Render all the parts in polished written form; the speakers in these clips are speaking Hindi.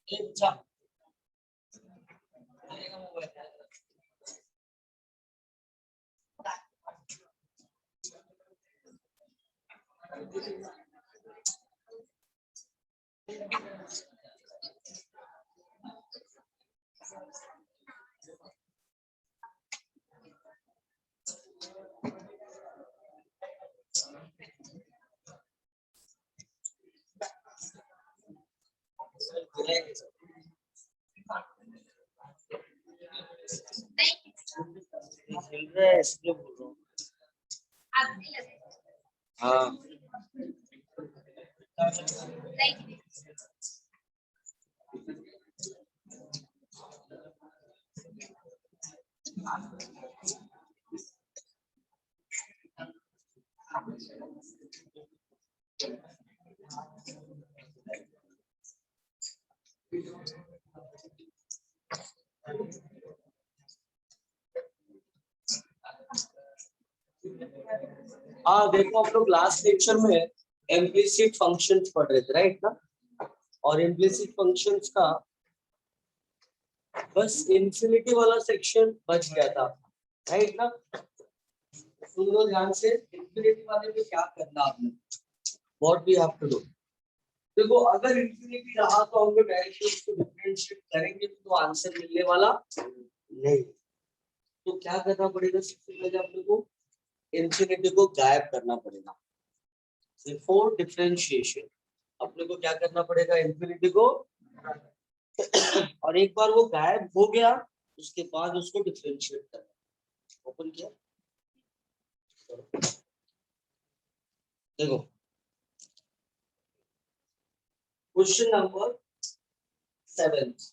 अच्छा इसलिए बोल रहा हूँ। हाँ हाँ, देखो हम लोग लास्ट लेक्चर में इम्प्लिसिट फंक्शंस पढ़ रहे थे, राइट ना। और इम्प्लिसिट फंक्शंस का बस इन्फिनिटी वाला सेक्शन बच गया था, राइट ना। सुन लो ध्यान से, इन्फिनिटी वाले में क्या करना आपने, what we have to do. देखो अगर इन्फिनिटी रहा तो हम लोग डायरेक्टली उसको डिफरेंशिएट करेंगे तो आंसर मिलने वाला नहीं। तो क्या करना पड़ेगा, सबसे पहले अपने को इन्फिनिटी को गायब करना पड़ेगा। बिफोर डिफरेंशिएशन अपने को क्या करना पड़ेगा, इन्फिनिटी को और एक बार वो गायब हो गया उसके बाद उसको डिफरेंशिएट करना। ओपन किया, देखो question number 7,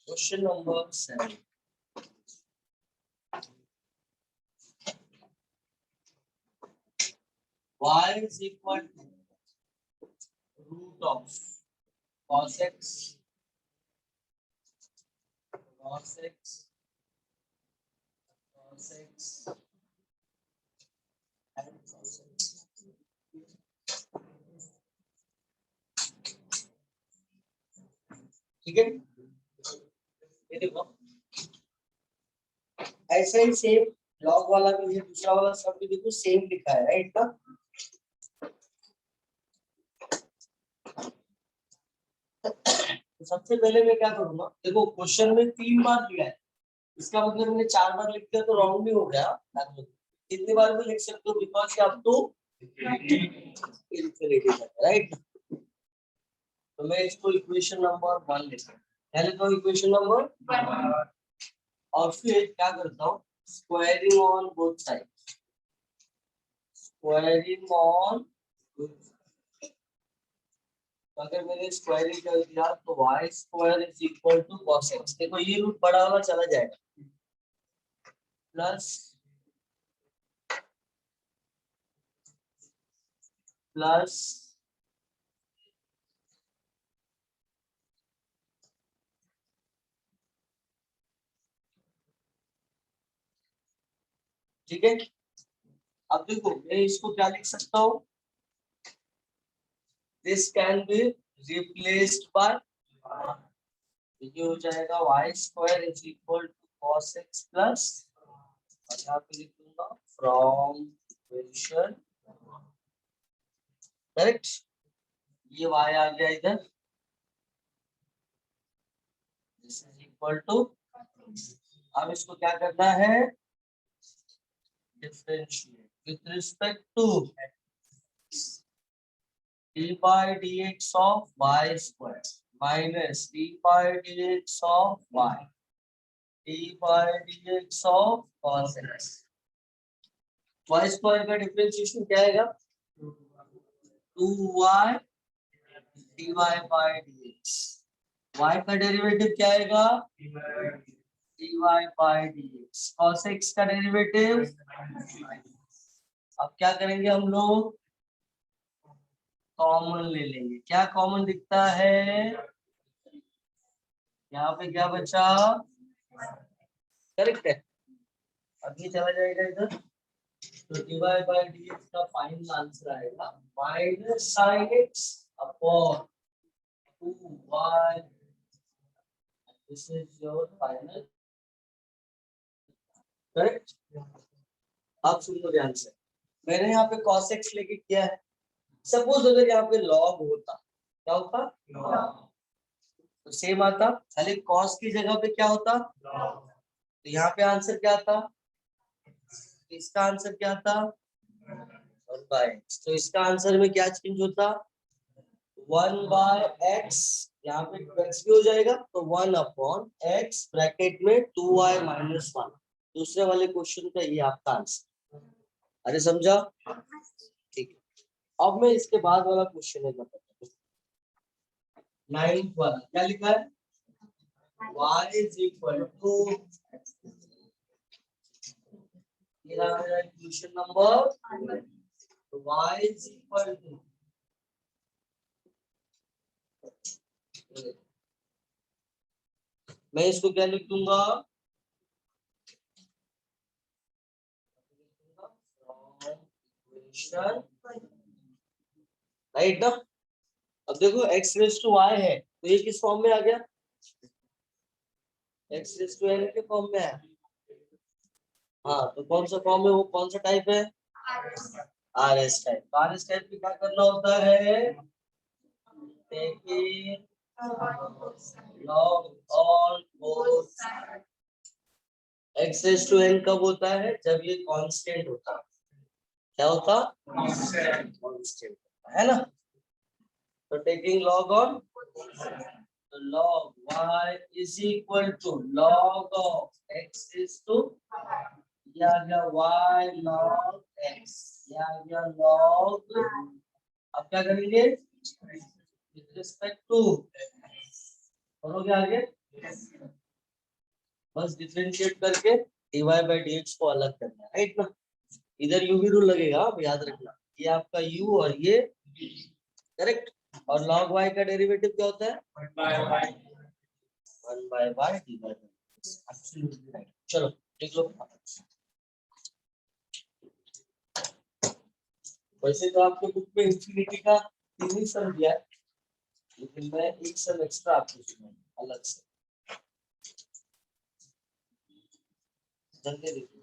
question number 7। y is equal to root of cos x cos x cos x and cos x। ठीक है, ये देखो ऐसा ही सेम लॉग वाला भी है, दूसरा वाला सब भी देखो सेम लिखा है, राइट ना। तो सबसे पहले मैं क्या करूंगा, देखो क्वेश्चन में 3 बार दिया है, इसका मतलब मैंने 4 बार लिख दिया तो रॉन्ग भी हो गया। कितनी बार भी लिख सकते हो, बिकॉज आप तो इंफिनिटी तक, राइट। तो मैं इसको इक्वेशन नंबर 1 लिखता हूँ, क्या लिखता हूँ, इक्वेशन नंबर 1। और फिर क्या करता हूँ, squaring on both side, squaring on. अगर मैंने स्क्वायरिंग कर दिया तो y square is equal to cos x। देखो ये रूट बड़ा वाला चला जाएगा, प्लस प्लस ठीक है। अब देखो मैं इसको क्या लिख सकता हूँ, this can be replaced by, ये हो जाएगा y square is equal to cos x plus, और यहाँ पे लिख दूंगा फ्रॉम इक्वेशन, करेक्ट। ये y आ गया इधर, दिस इज इक्वल टू, अब इसको क्या करना है, differentiate with respect to d by dx of y square minus d by dx of y, d by dx of cos x। y square का डिफरेंशिएशन क्या आएगा, 2y dy by dx। y का डेरिवेटिव क्या आएगा, dy by dx। cos x का डेरिवेटिव, अब क्या करेंगे हम लोग, कॉमन ले लेंगे। क्या कॉमन दिखता है, यहाँ पे क्या बचा, करेक्ट है। अब ये चला जाएगा इधर, तो डिवाइड बाय dx का फाइनल आंसर आएगा minus sin x upon 2y. This is your final. Correct. आप सुन लो ध्यान से, मैंने यहाँ पे cos x लेके किया है। सपोज अगर यहाँ पे log होता, क्या होता? तो सेम आता, खाली cos की जगह पे क्या होता? तो यहाँ पे आंसर क्या आता? इसका आंसर क्या था? 1/x। तो इसका आंसर में क्या चेंज होता? 1/x, यहाँ पे x भी हो जाएगा तो 1/x ब्रैकेट में 2y - 1। दूसरे वाले क्वेश्चन का ये आपका आंसर। अरे समझा? ठीक है। अब मैं इसके बाद वाला क्वेश्चन है बताता हूँ। 9th वाला क्या लिखा है? y = क्वेश्चन नंबर, y = मैं इसको क्या लिख दूंगा? राइट ना? अब देखो x⁻y है तो ये किस फॉर्म में आ गया? x⁻n के फॉर्म में है। हाँ, तो कौन सा फॉर्म है, वो कौन सा टाइप है? RS type. RS टाइप में क्या करना होता है? Taking log on both। x⁻n कब होता है? जब ये कांस्टेंट होता है। क्या होता? कांस्टेंट है ना? तो टेकिंग log on, तो log y = log of x ये आ गया y log x, ये आ गया log। अब क्या करेंगे? विद रिस्पेक्ट टू करोगे आगे, बस डिफरेंशिएट करके dy/dx को अलग करना है, राइट ना? इधर u भी रूल लगेगा, आप याद रखना, ये आपका u और ये करेक्ट। और log y का डेरिवेटिव क्या होता है? 1/y absolutely right. चलो लिख लो। वैसे तो आपके बुक में इंफिनिटी का 3 ही सम दिया है, लेकिन मैं एक सम एक्स्ट्रा आपको सुनाऊंगा अलग से। जल्दी देखिए।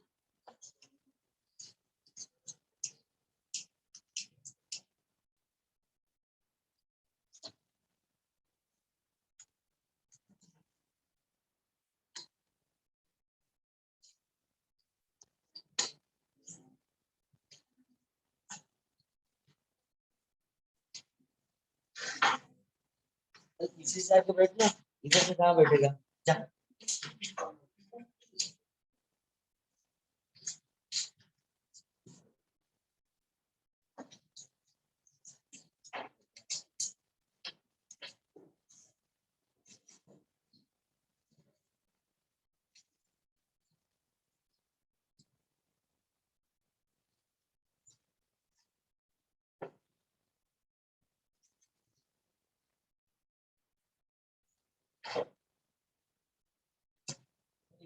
पीछे से आके बैठना, इधर से कहाँ बैठेगा? जा।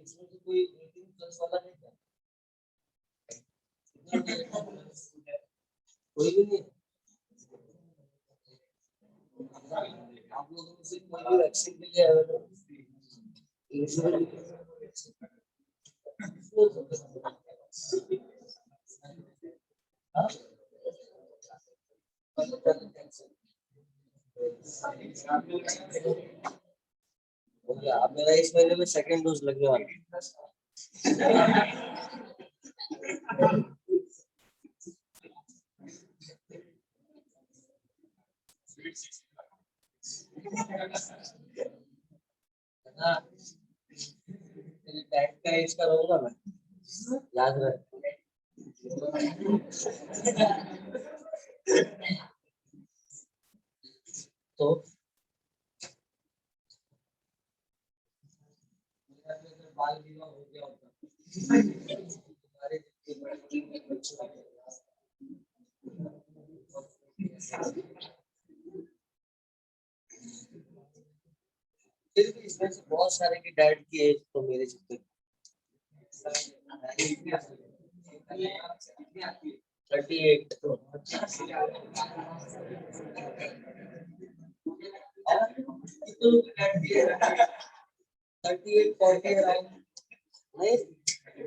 इसमें से कोई 18+ वाला नहीं क्या? कोई भी नहीं। आप लोगों में से कोई भी वैक्सीन के लिए अवेलेबल? आप मेरा इस महीने में सेकंड डोज लगने वाला है। तेरी टैग का एज का रहूंगा मैं, याद रख। तो बाल विवाह हो गया होता, हमारे फिर भी इसमें से बहुत सारे की डैड की एज तो मेरे जितने 38। 38, 40 around. नहीं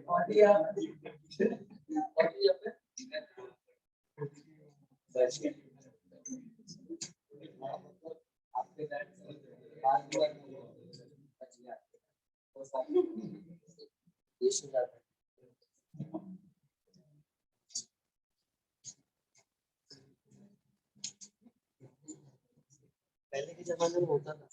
40 या 40 या फिर बच गया आपके दैट बात हुआ बच गया वो सब ये सुझाव है पहले के जमाने में होता था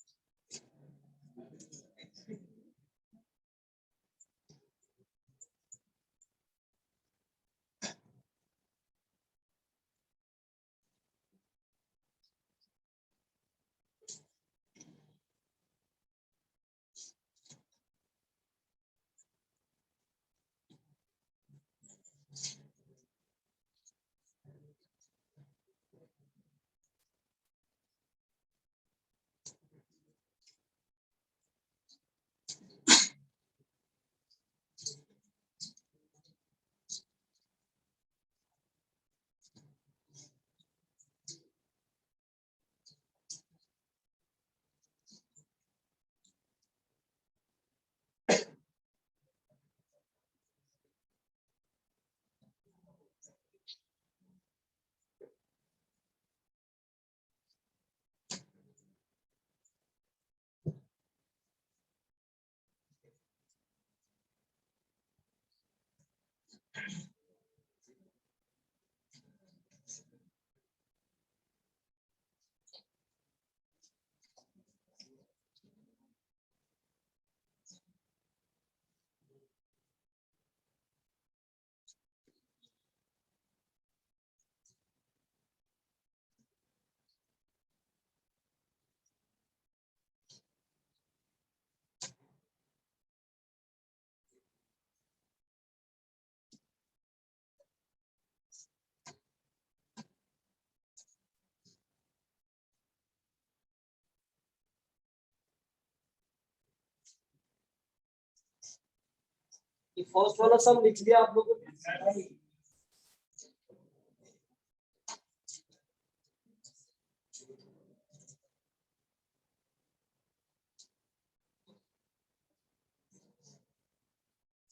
फर्स्ट वाला सम लिख दिया आप लोगों ने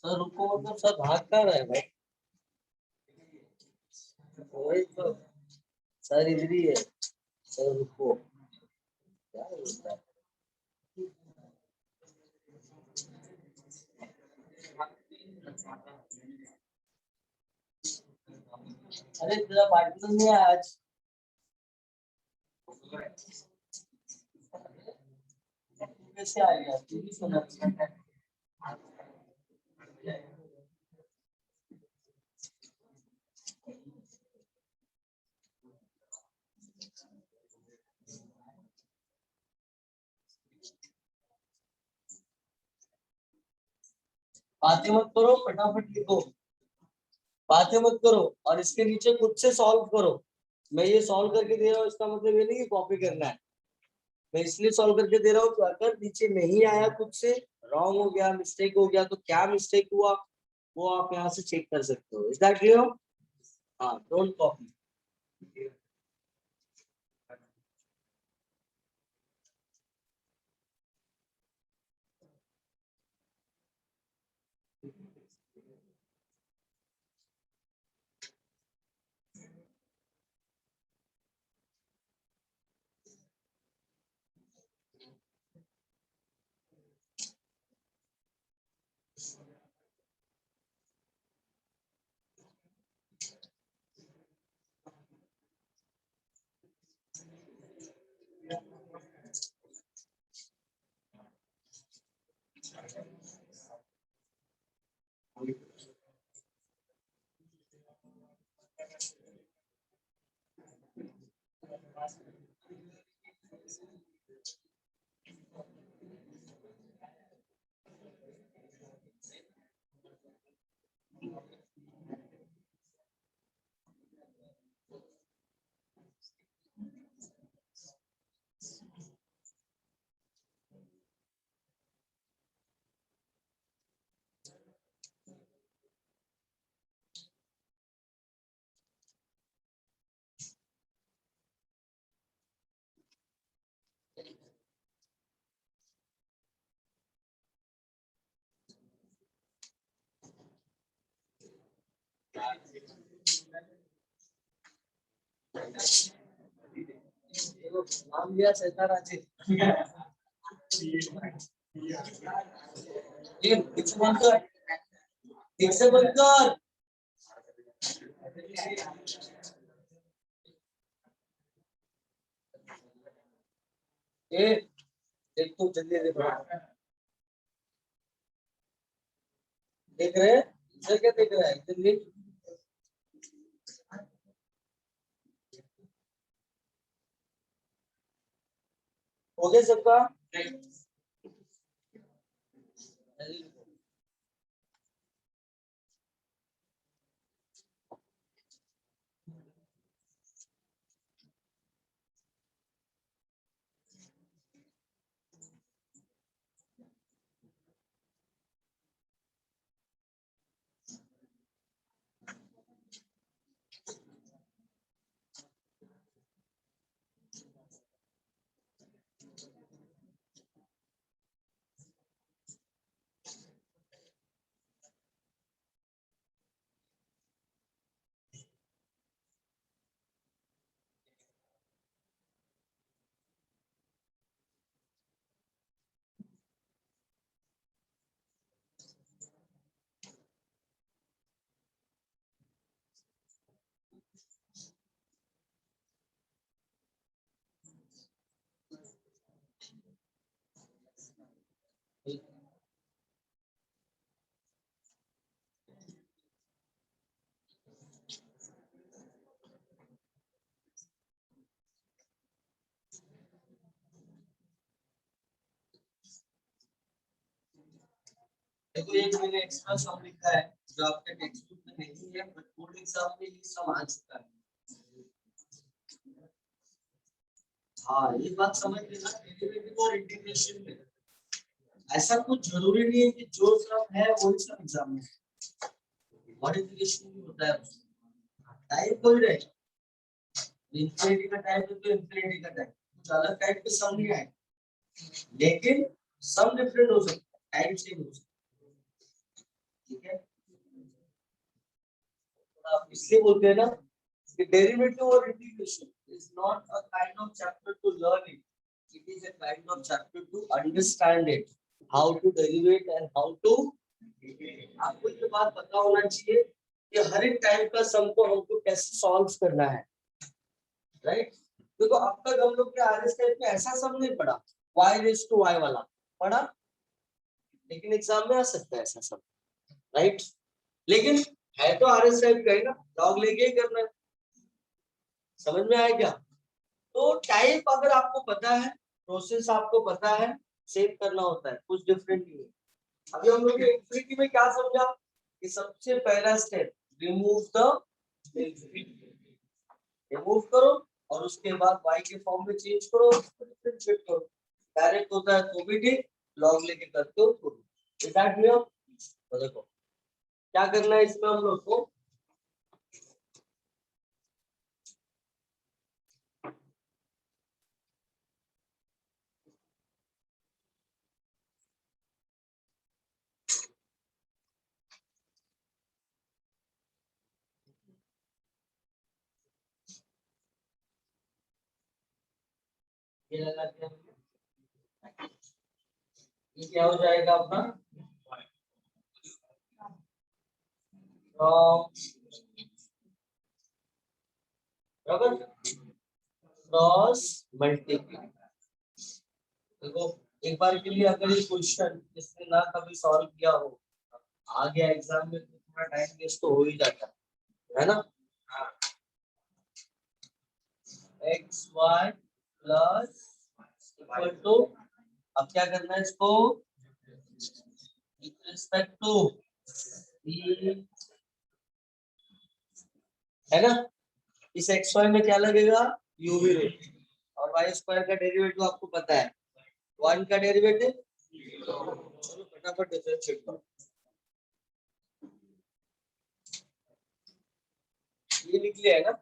सर रुको मतलब सर भाग कहाँ रहे भाई वही तो सर इधर ही है सर रुको क्या होता है अरे तेरा पार्टनर नहीं है आज कैसे आ गया तू भी सुना बातें मत करो फटाफट लिखो बातें मत करो और इसके नीचे खुद से सॉल्व करो मैं ये सॉल्व करके दे रहा हूँ इसका मतलब ये नहीं कि कॉपी करना है मैं इसलिए सॉल्व करके दे रहा हूँ कि अगर नीचे नहीं आया खुद से रॉन्ग हो गया मिस्टेक हो गया तो क्या मिस्टेक हुआ वो आप यहाँ से चेक कर सकते हो इज दैट क्लियर हाँ डोंट कॉपी नाम लिया सैताराजे। ये दिख बंद कर, दिख से बंद कर। ये देख तो जल्दी देख देख रहे हैं, इधर क्या देख रहा है जल्दी। हो गया सबका। देखो ये जो मैंने एक्स्ट्रा सम लिखा है जो आपके टेक्स्ट बुक में नहीं है बट बोर्ड एग्जाम में ये सम आ चुका है। हाँ ये बात समझ लेना, डेरिवेटिव और इंटीग्रेशन में ऐसा कुछ जरूरी नहीं है कि जो सम है वही सम एग्जाम में मॉडिफिकेशन भी होता है। टाइप कोई रहे, इंफिनिटी का टाइप है तो इंफिनिटी का टाइप, कुछ अलग टाइप के सम नहीं आए, लेकिन सम डिफरेंट हो सकता है, टाइप सेम हो सकता है। ठीक है, तो आप इसलिए बोलते हैं ना कि डेरिवेटिव और integration is not a kind of chapter to learn it, it is a kind of chapter to understand it, how to derivate and how to. आपको ये बात पता होना चाहिए कि हर एक टाइप का सम को हमको कैसे सॉल्व करना है, राइट। देखो अब तक हम लोग के आरएस टाइप में ऐसा सम नहीं पढ़ा, y रेज टू y वाला पढ़ा, लेकिन एग्जाम में आ सकता है ऐसा सम, राइट। लेकिन है तो आरएस टाइप का ही ना, लॉग लेके ही करना है। समझ में आया क्या? तो टाइप अगर आपको पता है, प्रोसेस आपको पता है, सेव करना होता है, कुछ डिफरेंट नहीं है। अभी हम लोग इंफिनिटी में क्या समझा कि सबसे पहला step remove the infinity, remove करो और उसके बाद y के फॉर्म में चेंज करो, डिफरेंशिएट करो। डायरेक्ट होता है तो भी ठीक, लॉग लेके करते हो तो भी। Is that clear? तो देखो क्या करना है इसमें हम लोग को, ये लगा के ये क्या हो जाएगा अपना क्रॉस मल्टीप्लाई। देखो एक बार के लिए अगर ये क्वेश्चन जिसने ना कभी सॉल्व किया हो, आ गया एग्जाम में तो थोड़ा टाइम वेस्ट तो हो ही जाता है ना। X y plus equal to, अब क्या करना है इसको विद रिस्पेक्ट टू है ना। इस एक्स वाई में क्या लगेगा, यू भी रूट, और वाई स्क्वायर का डेरिवेटिव आपको पता है, वन का डेरिवेटिव। चलो फटाफट डिफरेंशिएट करो, ये लिख लिया है ना।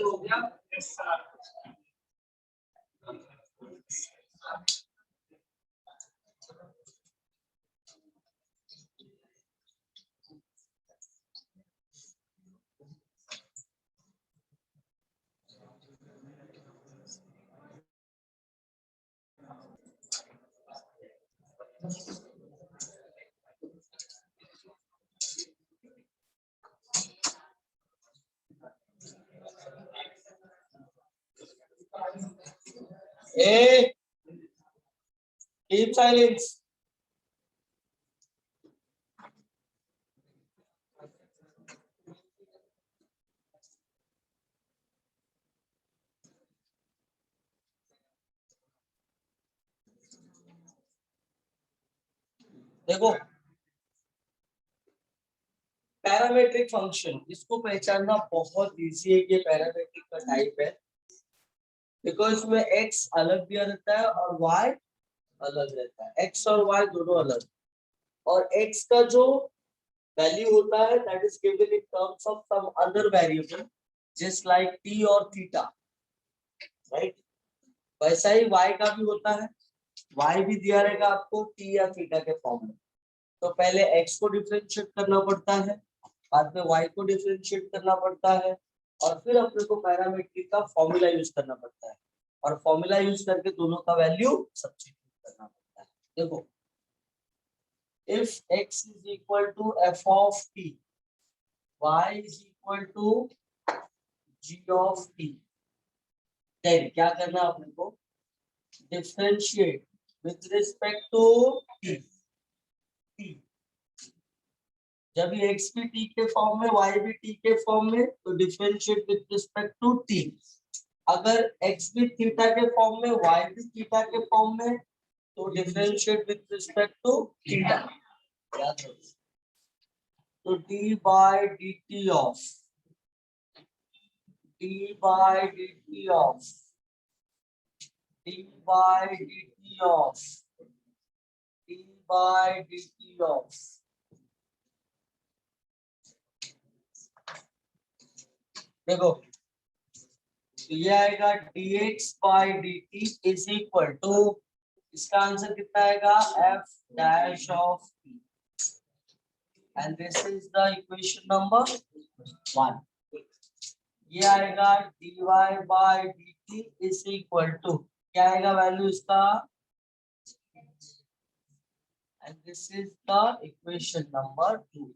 हो गया। Hey, keep silence. देखो पैरामेट्रिक फंक्शन, इसको पहचानना बहुत इजी है कि पैरामेट्रिक का टाइप है, बिकॉज में x अलग दिया रहता है और y अलग रहता है, x और y दोनों अलग, और x का जो वैल्यू होता है that is given in terms of some other variable just like t और थीटा, राइट। वैसा ही y का भी होता है, y भी दिया रहेगा आपको t या थीटा के फॉर्म में, तो पहले x को डिफरेंशिएट करना पड़ता है, बाद में y को डिफरेंशिएट करना पड़ता है, और फिर अपने को पैरामीट्रिक का फॉर्मूला यूज करना पड़ता है, और फॉर्मूला यूज करके दोनों का वैल्यू सब्स्टिट्यूट करना पड़ता है। देखो if x is equal to f of t, y is equal to g of t, then क्या करना है अपने को, differentiate with respect to t। जब ये x भी t के फॉर्म में, y भी t के फॉर्म में, तो differentiate with respect to t। अगर x भी थीटा के फॉर्म में, y भी थीटा के फॉर्म में, तो differentiate with respect to theta. तो d by dt of d by dt of d by dt of d by dt of देखो ये आएगा dx by dt is equal to, इसका आंसर कितना आएगा, f dash of t, and this is the equation number 1। ये आएगा dy by dt is equal to, क्या आएगा वैल्यू इसका, and this is the equation number 2।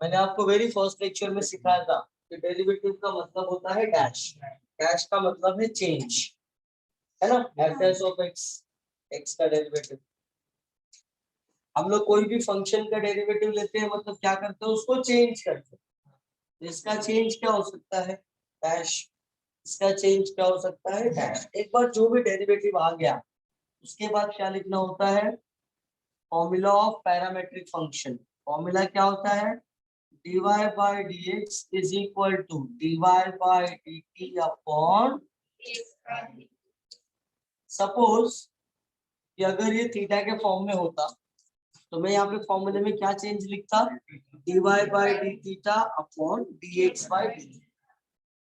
मैंने आपको वेरी फर्स्ट लेक्चर में सिखाया था कि डेरिवेटिव का मतलब होता है डैश, डैश का मतलब है चेंज, है ना, f dash of x, x का डेरिवेटिव। हम लोग कोई भी फंक्शन का डेरिवेटिव लेते हैं मतलब क्या करते हैं, उसको चेंज करते हैं। इसका चेंज क्या हो सकता है, डैश, इसका चेंज क्या हो सकता है, डैश। एक बार जो भी डेरिवेटिव आ गया उसके बाद क्या लिखना होता है, formula of parametric function. Formula क्या होता है, dy by dx is equal to dy by dt upon, suppose कि अगर ये थीटा के फॉर्म में होता तो मैं यहाँ पे फॉर्मूले में क्या चेंज लिखता, dy by d theta upon dx by dt।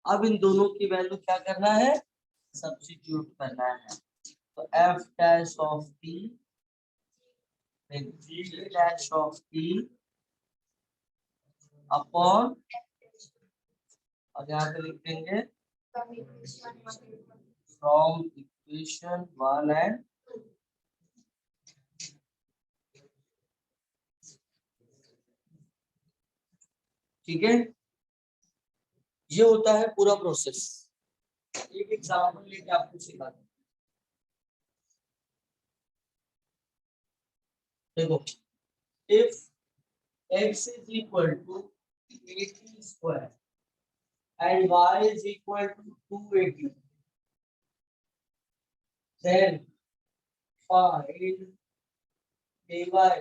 अब इन दोनों की वैल्यू क्या करना है, सब्स्टिट्यूट करना है। तो f dash of t g dash of t upon, और यहाँ पे लिख देंगे फ्रॉम इक्वेशन 1 एंड ठीक है, ये होता है पूरा प्रोसेस। एक एग्जाम्पल लेके आपको सिखाता हूं। देखो, if x is equal to 80 square and y is equal to 280, then find dy by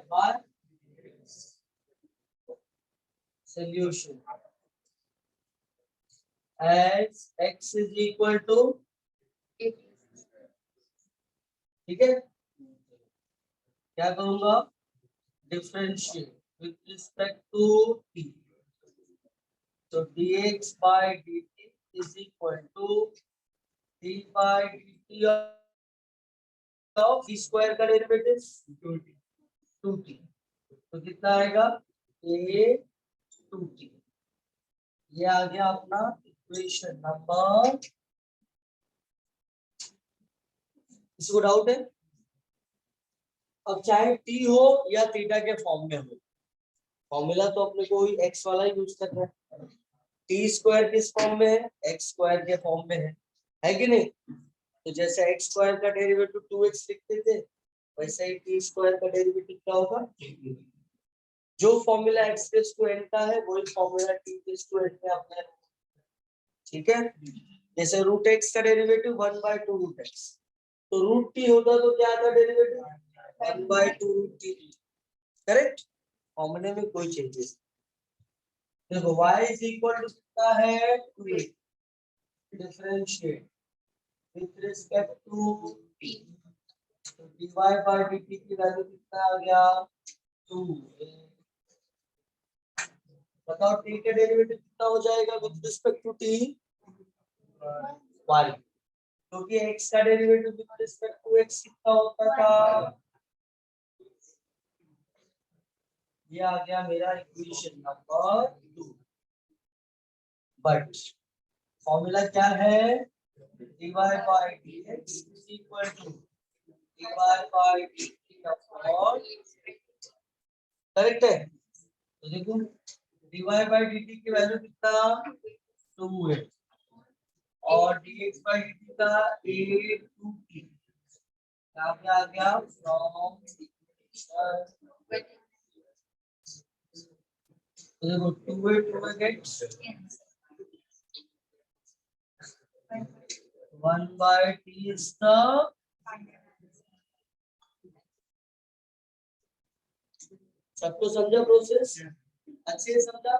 solution as x is equal to, ठीक है, क्या करूंगा, differentiate with respect to t, तो dx by dt is equal to d by dt of t square का डेरिवेटिव 2t, तो कितना आएगा a 2t। ये आ गया अपना इक्वेशन नंबर, इसको डाउट है। अब चाहे t हो या थीटा के फॉर्म में हो, फॉर्मूला तो अपने को ही x वाला यूज करना है। टी स्क्वायर किस फॉर्म में है, एक्स स्क्वायर के फॉर्म में है कि नहीं। तो जैसे एक्स स्क्वायर का डेरिवेटिव 2x लिखते थे, वैसे ही टी स्क्वायर का डेरिवेटिव क्या होगा, जो formula x raise to n का है वही formula t raise to n में अपने, ठीक है। जैसे रूट x का डेरिवेटिव 1/2 रूट x, तो रूट t होता तो क्या था डेरिवेटिव 1/2 रूट t, करेक्ट। फॉर्मूले में कोई चेंजेस। देखो y इज इक्वल टू कितना है 2, differentiate with respect to t, तो dy by dt की वैल्यू कितना आ गया 2। बताओ t के डेरिवेटिव कितना हो जाएगा with respect to t, y, क्योंकि x का derivative with respect to x कितना होता था, ये आ गया मेरा इक्वेशन नंबर 2। बट फॉर्मूला क्या है, dy by dx is equal to dy by dt upon, correct है। तो देखो dy by dt की वैल्यू कितना 2 है और dx by dt का a 2t, यहाँ पे आ गया फ्रॉम, तो देखो 2 gets 1 by t is the, सबको समझा प्रोसेस, अच्छे से समझा,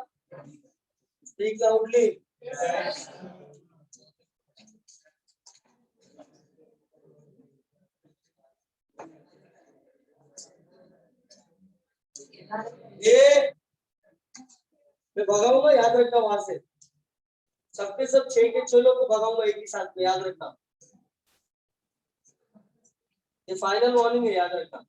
स्पीक लाउडली। ये मैं भगाऊंगा, याद रखना, वहां से सबके सब 6 के 6 लोग को भगाऊंगा एक ही साथ में, याद रखना, ये फाइनल वार्निंग है, याद रखना।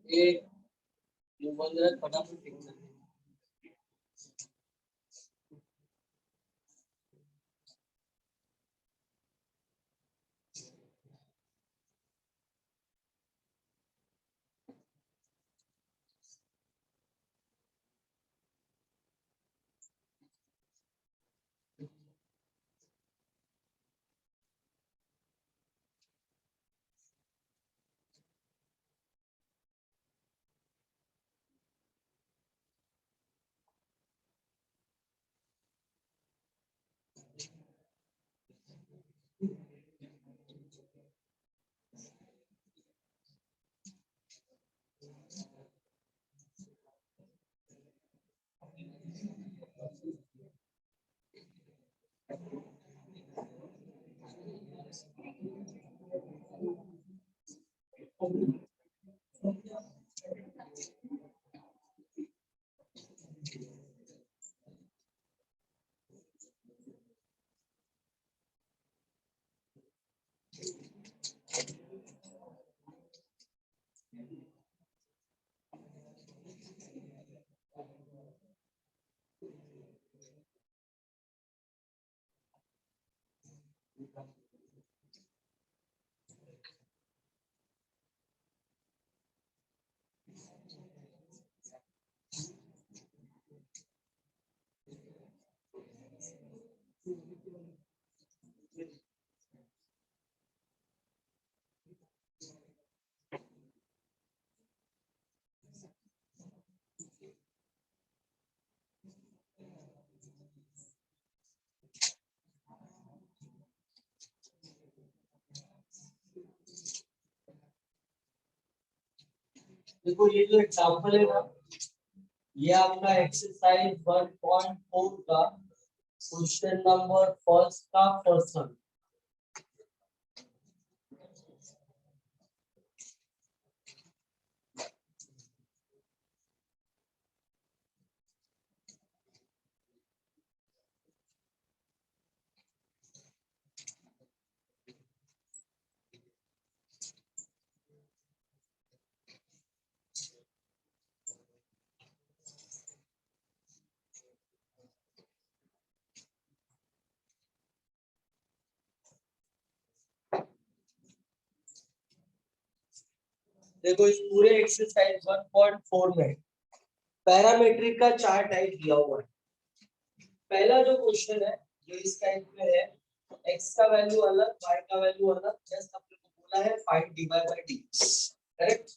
ये बोल रहे फटाफट लिख सकते। देखो ये जो एग्जांपल है ना, ये आपका एक्सरसाइज 1.4 का क्वेश्चन नंबर फर्स्ट का पर्सन। देखो इस पूरे एक्सरसाइज 1.4 में पैरामीट्रिक का चार टाइप दिया हुआ है। पहला जो क्वेश्चन है जो इस टाइप में है, x का वैल्यू अलग, y का वैल्यू अलग, जस्ट अपने को बोला है find dy by dx, correct.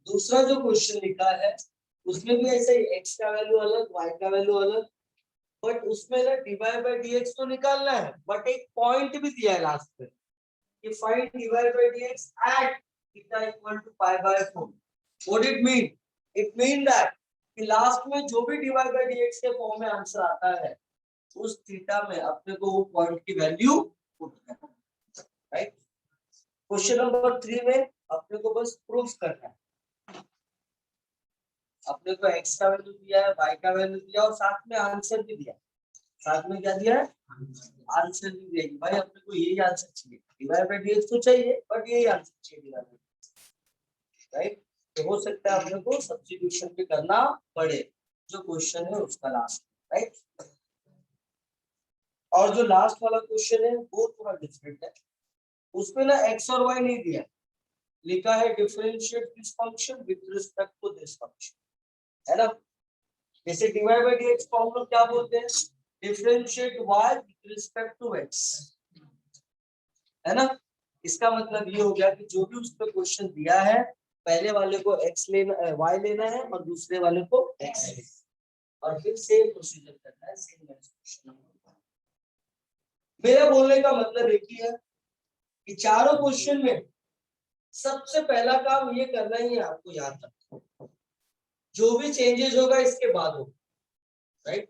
दूसरा जो क्वेश्चन लिखा है उसमें भी ऐसे ही x का वैल्यू अलग, y का वैल्यू अलग, बट उसमें ना dy by dx तो निकालना है, बट एक पॉइंट भी दिया है लास्ट में कि find dy by dx at theta equal to pi by 4. What it mean? It mean that कि लास्ट में जो भी dy by dx के फॉर्म में आंसर आता है उस थीटा में अपने को वो पॉइंट की वैल्यू पुट करना है, राइट। क्वेश्चन नंबर 3 में अपने को बस प्रूफ करना है। अपने को x का वैल्यू दिया है, y का वैल्यू दिया और साथ में आंसर भी दिया। साथ में क्या दिया है? आंसर भी दिया। भाई अपने को यही आंसर चाहिए, डिवाइड बाय dx तो चाहिए बट यही आंसर चाहिए डिवाइड बाय, राइट। तो हो सकता है अपने को सब्स्टिट्यूशन भी करना पड़े जो क्वेश्चन है उसका लास्ट, राइट। और जो लास्ट वाला क्वेश्चन है वो थोड़ा डिफरेंट है, उसमें ना x और y नहीं दिया, लिखा है differentiate this function with respect to this function, है ना। जैसे डिवाइड बाय dx फॉर्मूला क्या बोलते हैं, differentiate y with respect to x, है ना। इसका मतलब ये हो गया कि जो भी उस पर क्वेश्चन दिया है पहले वाले को x लेना y लेना है और दूसरे वाले को x लेना और फिर सेम प्रोसीजर करना है सेम क्वेश्चन। मेरा बोलने का मतलब एक ही है कि चारों क्वेश्चन में सबसे पहला काम ये करना ही है आपको यहाँ तक, जो भी चेंजेस होगा इसके बाद होगा, राइट,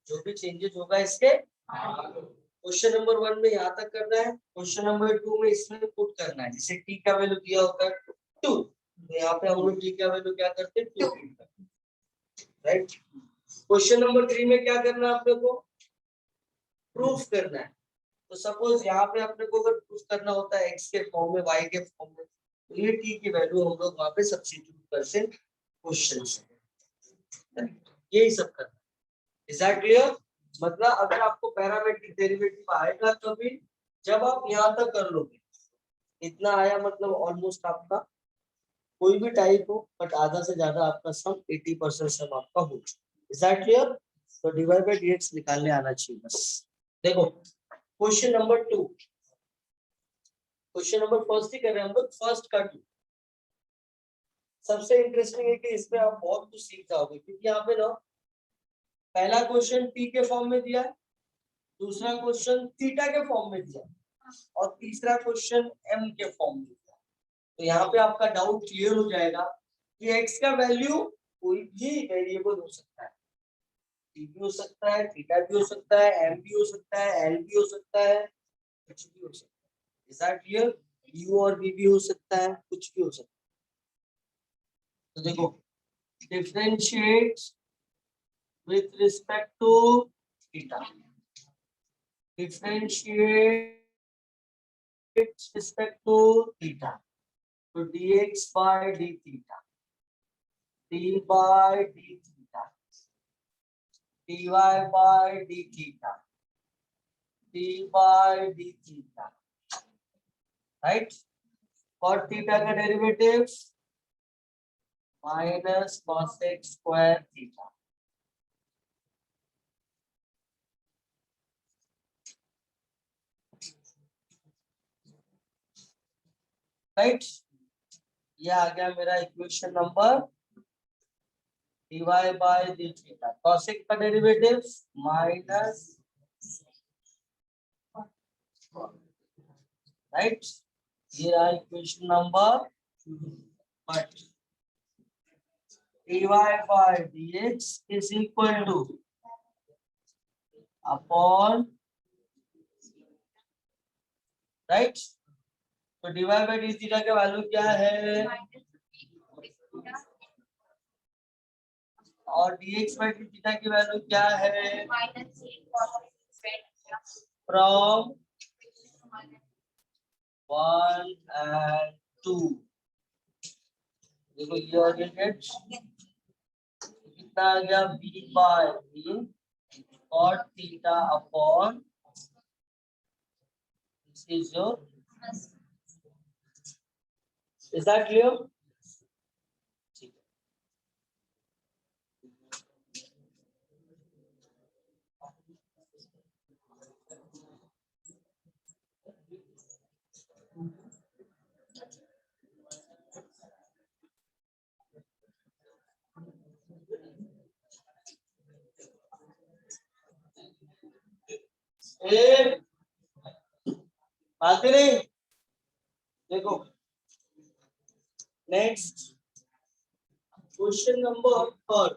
जो भी चेंजेस होगा इसके क्वेश्चन नंबर 1 में यहाँ तक करना है, क्वेश्चन नंबर 2 में इसमें पुट करना है। जैसे टी का वैल्यू दिया होता है 2, तो यहाँ पे हम लोग टी का वैल्यू क्या करते हैं 2, राइट। क्वेश्चन नंबर 3 में क्या करना है अपने को, प्रूफ करना है। तो सपोज यहाँ पे अपने को अगर प्रूफ करना होता है x के फॉर्म में y के फॉर्म में, तो ये t की वैल्यू हम लोग वहां पे सब्स्टिट्यूट करते हैं क्वेश्चन से, यही सब करना है। Is that clear? मतलब अगर आपको पैरामेट्रिक डेरिवेटिव आएगा तभी, जब आप यहाँ तक कर लोगे इतना आया मतलब ऑलमोस्ट आपका कोई भी टाइप हो बट आधा से ज्यादा आपका सम 80% सम आपका हो चुका। Is that clear? तो डिवाइड बाय डीएक्स निकालने आना चाहिए बस। देखो question number 2, question number first ही कर रहे हैं हम लोग, फर्स्ट का 2 सबसे इंटरेस्टिंग है कि इसमें आप बहुत कुछ सीख जाओगे, क्योंकि यहाँ पे ना पहला क्वेश्चन टी के फॉर्म में दिया है, दूसरा क्वेश्चन थीटा के फॉर्म में दिया और तीसरा क्वेश्चन एम के फॉर्म में दिया। तो यहाँ पे आपका डाउट क्लियर हो जाएगा कि एक्स का वैल्यू कोई भी वेरिएबल हो सकता है, टी भी हो सकता है, थीटा भी हो सकता है, एम भी हो सकता है, एल भी हो सकता है, कुछ भी हो सकता है। Is that clear? यू और वी भी हो सकता है, कुछ भी हो सकता है। तो देखो differentiate with respect to theta, differentiate with respect to theta, so dx by d theta, d by d theta, dy by d theta, d by d theta, right? cot theta का derivative minus cos x square theta, right. ये आ गया मेरा equation number dy by d theta, cos x का डेरिवेटिव माइनस, राइट। ये रहा equation number, but dy by dx is equal to upon, right. तो dy by d थीटा का वैल्यू क्या है और dx by d थीटा की वैल्यू क्या है, फ्रॉम 1 and 2। देखो ये आ गया कितना आ गया, b by b cot theta upon, this is your, is that clear? बातें नहीं। देखो नेक्स्ट क्वेश्चन नंबर 3,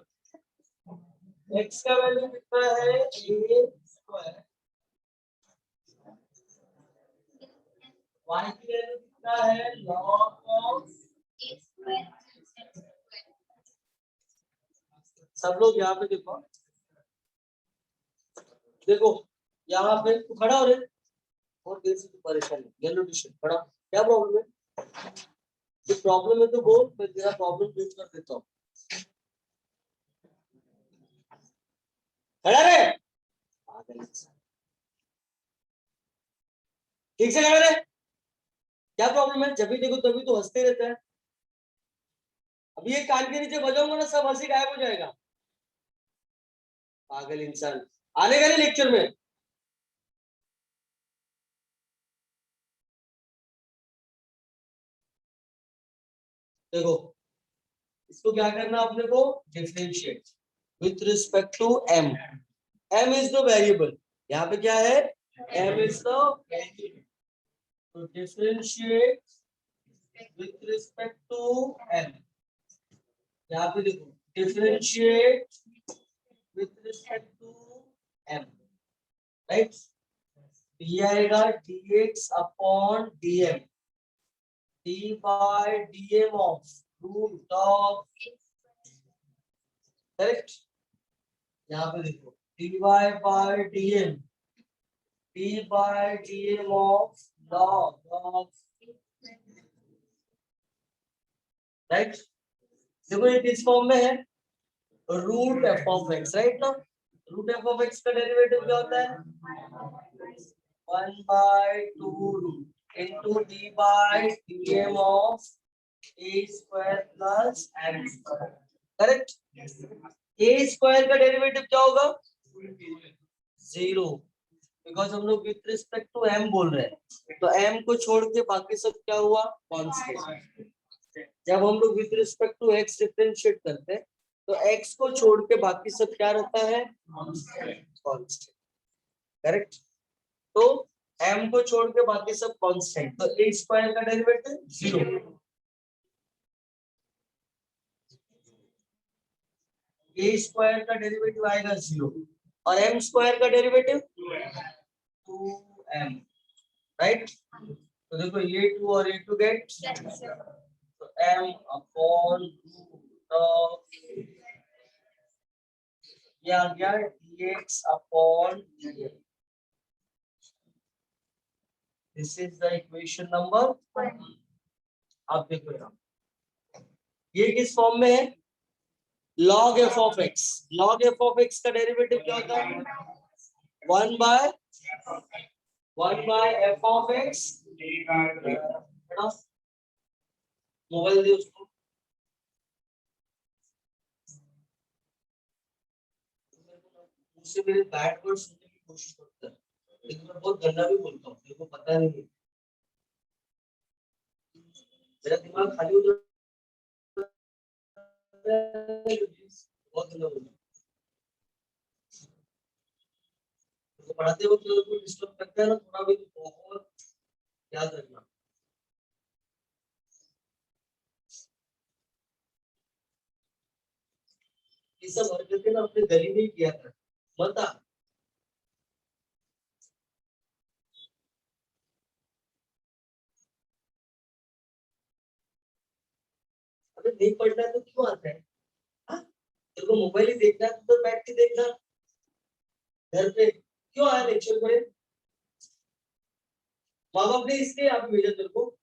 x का वैल्यू कितना है a स्क्वायर, y की वैल्यू कितना है log ऑफ, सब लोग यहाँ पे देखो, देखो यहाँ पे तू खड़ा हो रहे और देर से तू परेशान है, येलो टी शर्ट खड़ा, क्या प्रॉब्लम है? जो प्रॉब्लम है तो बोल, मैं तेरा प्रॉब्लम दूर कर देता हूँ। खड़ा रहे, ठीक से खड़ा रहे, क्या प्रॉब्लम है? जब भी देखो तभी तो हंसते रहता है। अभी ये कान के नीचे बजाऊंगा ना सब हंसी गायब हो जाएगा, पागल इंसान। आने का नहीं लेक्चर में। देखो इसको क्या करना आपने को differentiate with respect to m. m is the variable, यहाँ पे क्या है m इज द वेरिएबल, तो differentiate with respect to m. यहाँ पे देखो differentiate with respect to m, right. ये आएगा dx upon dm, d by dm of root of, correct. यहाँ पे देखो dy by dm, d by dm of log of, right. देखो ये किस फॉर्म में है, root f of x, right ना. रूट एफ ऑफ एक्स का डेरिवेटिव क्या होता है 1 by 2 root into d by dm of a square plus m square, correct. a square का डेरिवेटिव क्या होगा 0, बिकॉज हम लोग विथ रिस्पेक्ट टू m बोल रहे हैं, तो m को छोड़ के बाकी सब क्या हुआ कांस्टेंट. जब हम लोग with respect to x differentiate करते हैं तो x को छोड़ के बाकी सब क्या रहता है कांस्टेंट, करेक्ट. तो m को छोड़ के बाकी सब कांस्टेंट, तो a स्क्वायर का डेरिवेटिव 0, a स्क्वायर का डेरिवेटिव आएगा 0 और m स्क्वायर का डेरिवेटिव 2m, राइट. तो देखो ये 2 और ये 2 गेट, तो m अपॉन रूट ऑफ, ये आ गया dx upon dm. This is the equation number 1. आप देखो यहाँ ये किस फॉर्म में है log f of x. log f of x का डेरिवेटिव क्या होता है 1 by f of x. Mobile दे उसको, उससे मेरे बैड वर्ड सुनने की कोशिश करता है, लेकिन मैं बहुत गंदा भी बोलता हूँ, मेरे को पता नहीं है, मेरा दिमाग खाली हो जाता है, बहुत गंदा बोलता हूँ. तो पढ़ाते वक्त कोई डिस्टर्ब करता है ना थोड़ा भी, तो बहुत याद रखना. ये सब हरकतें ना अपने गली में ही किया कर, मत आ. अगर नहीं पढ़ना है तो क्यों आता है, हाँ? तेरे को मोबाइल ही देखना है तो बैठ के देखना, घर पे क्यों आया लेक्चर में. माँ बाप ने इसलिए आप भेजा तेरे को.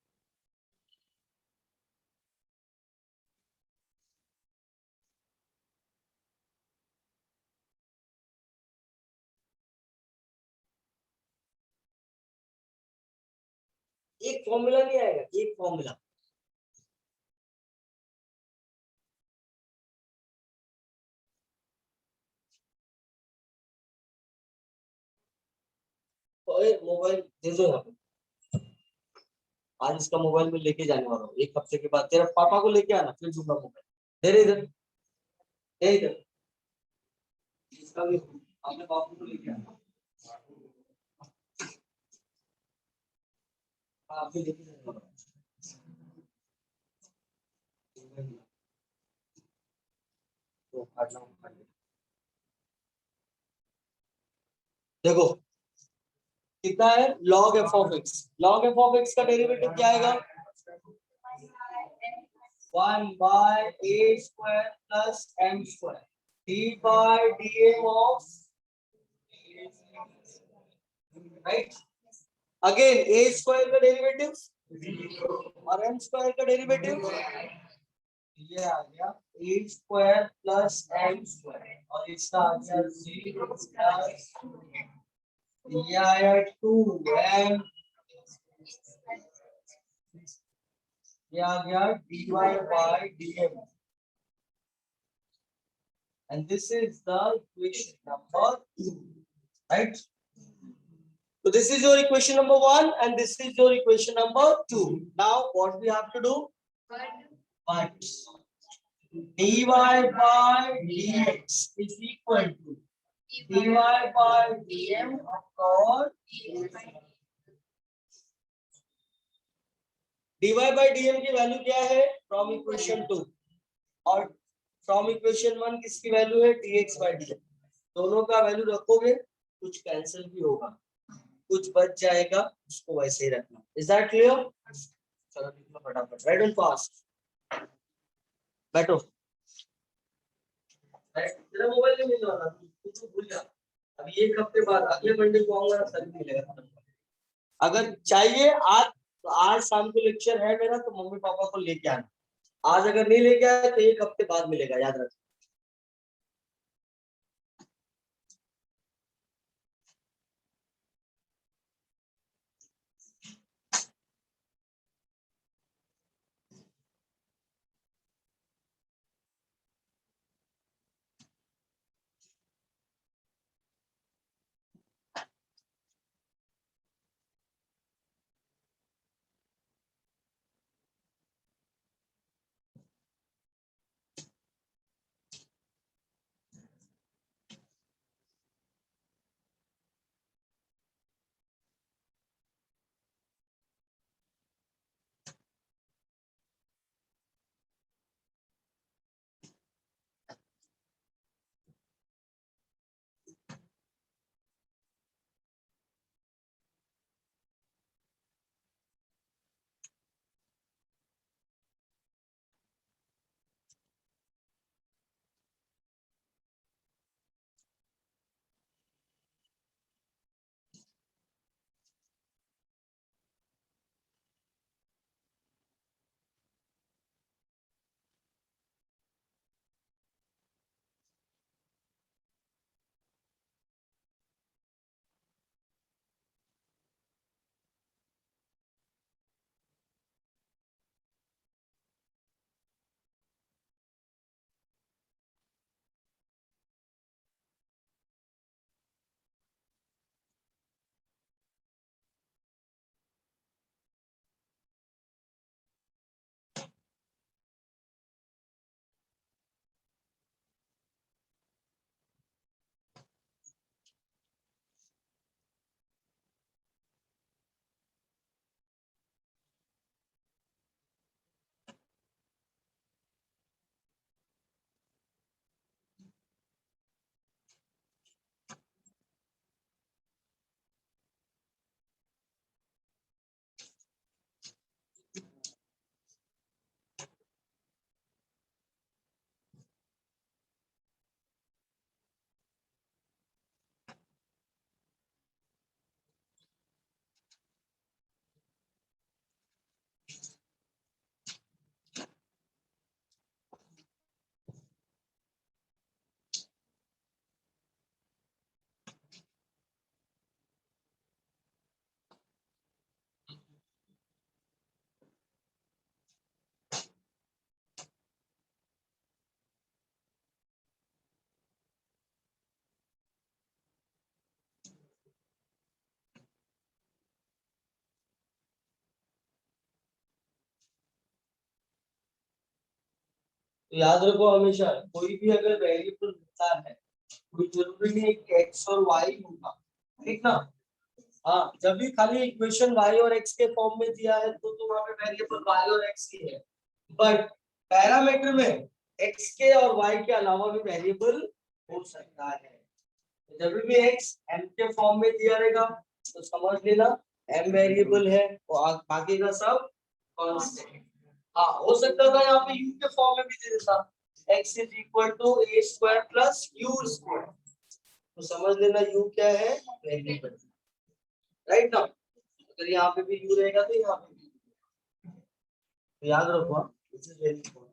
एक फॉर्मूला नहीं आएगा, एक फॉर्मूला. मोबाइल दे दो यहाँ पे, आज इसका मोबाइल में लेके जाने वाला हूँ, एक हफ्ते के बाद तेरा पापा को लेके आना, फिर दूंगा मोबाइल. दे इधर, दे इधर, इसका भी अपने बापू को लेके आना. आप भी लेके जाने वाला तो काटना काट ले. देखो कितना है log f of x. log f of x का डेरिवेटिव क्या आएगा 1 by a square plus m square d by dm of, right. Again a square का डेरिवेटिव और m स्क्वायर का डेरिवेटिव, ये आ गया a square plus m square और इसका आ गया 0 प्लस, ये आया 2m, ये आ गया dy by dm, and this is the equation number 2, right. So this is your equation number 1 and this is your equation number 2. Now what we have to do, but dy by dx is equal to dy by dm और dy by dm की वैल्यू क्या है फ्रॉम इक्वेशन 2 और फ्रॉम इक्वेशन 1 किसकी वैल्यू है dx by dm। दोनों का वैल्यू रखोगे कुछ कैंसिल भी होगा कुछ बच जाएगा उसको वैसे ही रखना। Is that clear? चलो लिख लो फटाफट राइट एंड फास्ट बैठो। तेरा मोबाइल नहीं मिलने वाला तू तो भूल जा। अभी एक हफ्ते बाद अगले मंडे को आऊंगा सर मिलेगा। अगर चाहिए आज तो आज शाम को लेक्चर है मेरा तो मम्मी पापा को लेके आना। आज अगर नहीं लेके आए तो एक हफ्ते बाद मिलेगा याद रखना। तो याद रखो हमेशा कोई भी अगर वेरिएबल होता है कोई जरूरी नहीं कि एक्स और वाई होगा ठीक ना। हाँ जब भी खाली इक्वेशन वाई और एक्स के फॉर्म में दिया है तो वहां पे वेरिएबल वाई और एक्स ही है बट पैरामीटर में एक्स के और वाई के अलावा भी वेरिएबल हो सकता है। जब भी एक्स एम के फॉर्म में दिया रहेगा तो समझ लेना एम वेरिएबल है और बाकी का सब कांस्टेंट। हाँ हो सकता था यहाँ पे u के फॉर्म में भी दे देता x is equal to a square plus u square तो समझ लेना u क्या है वेरिएबल राइट ना। अगर यहाँ पे भी u रहेगा तो यहाँ पे भी तो याद रखो दिस इज वेरी इंपॉर्टेंट।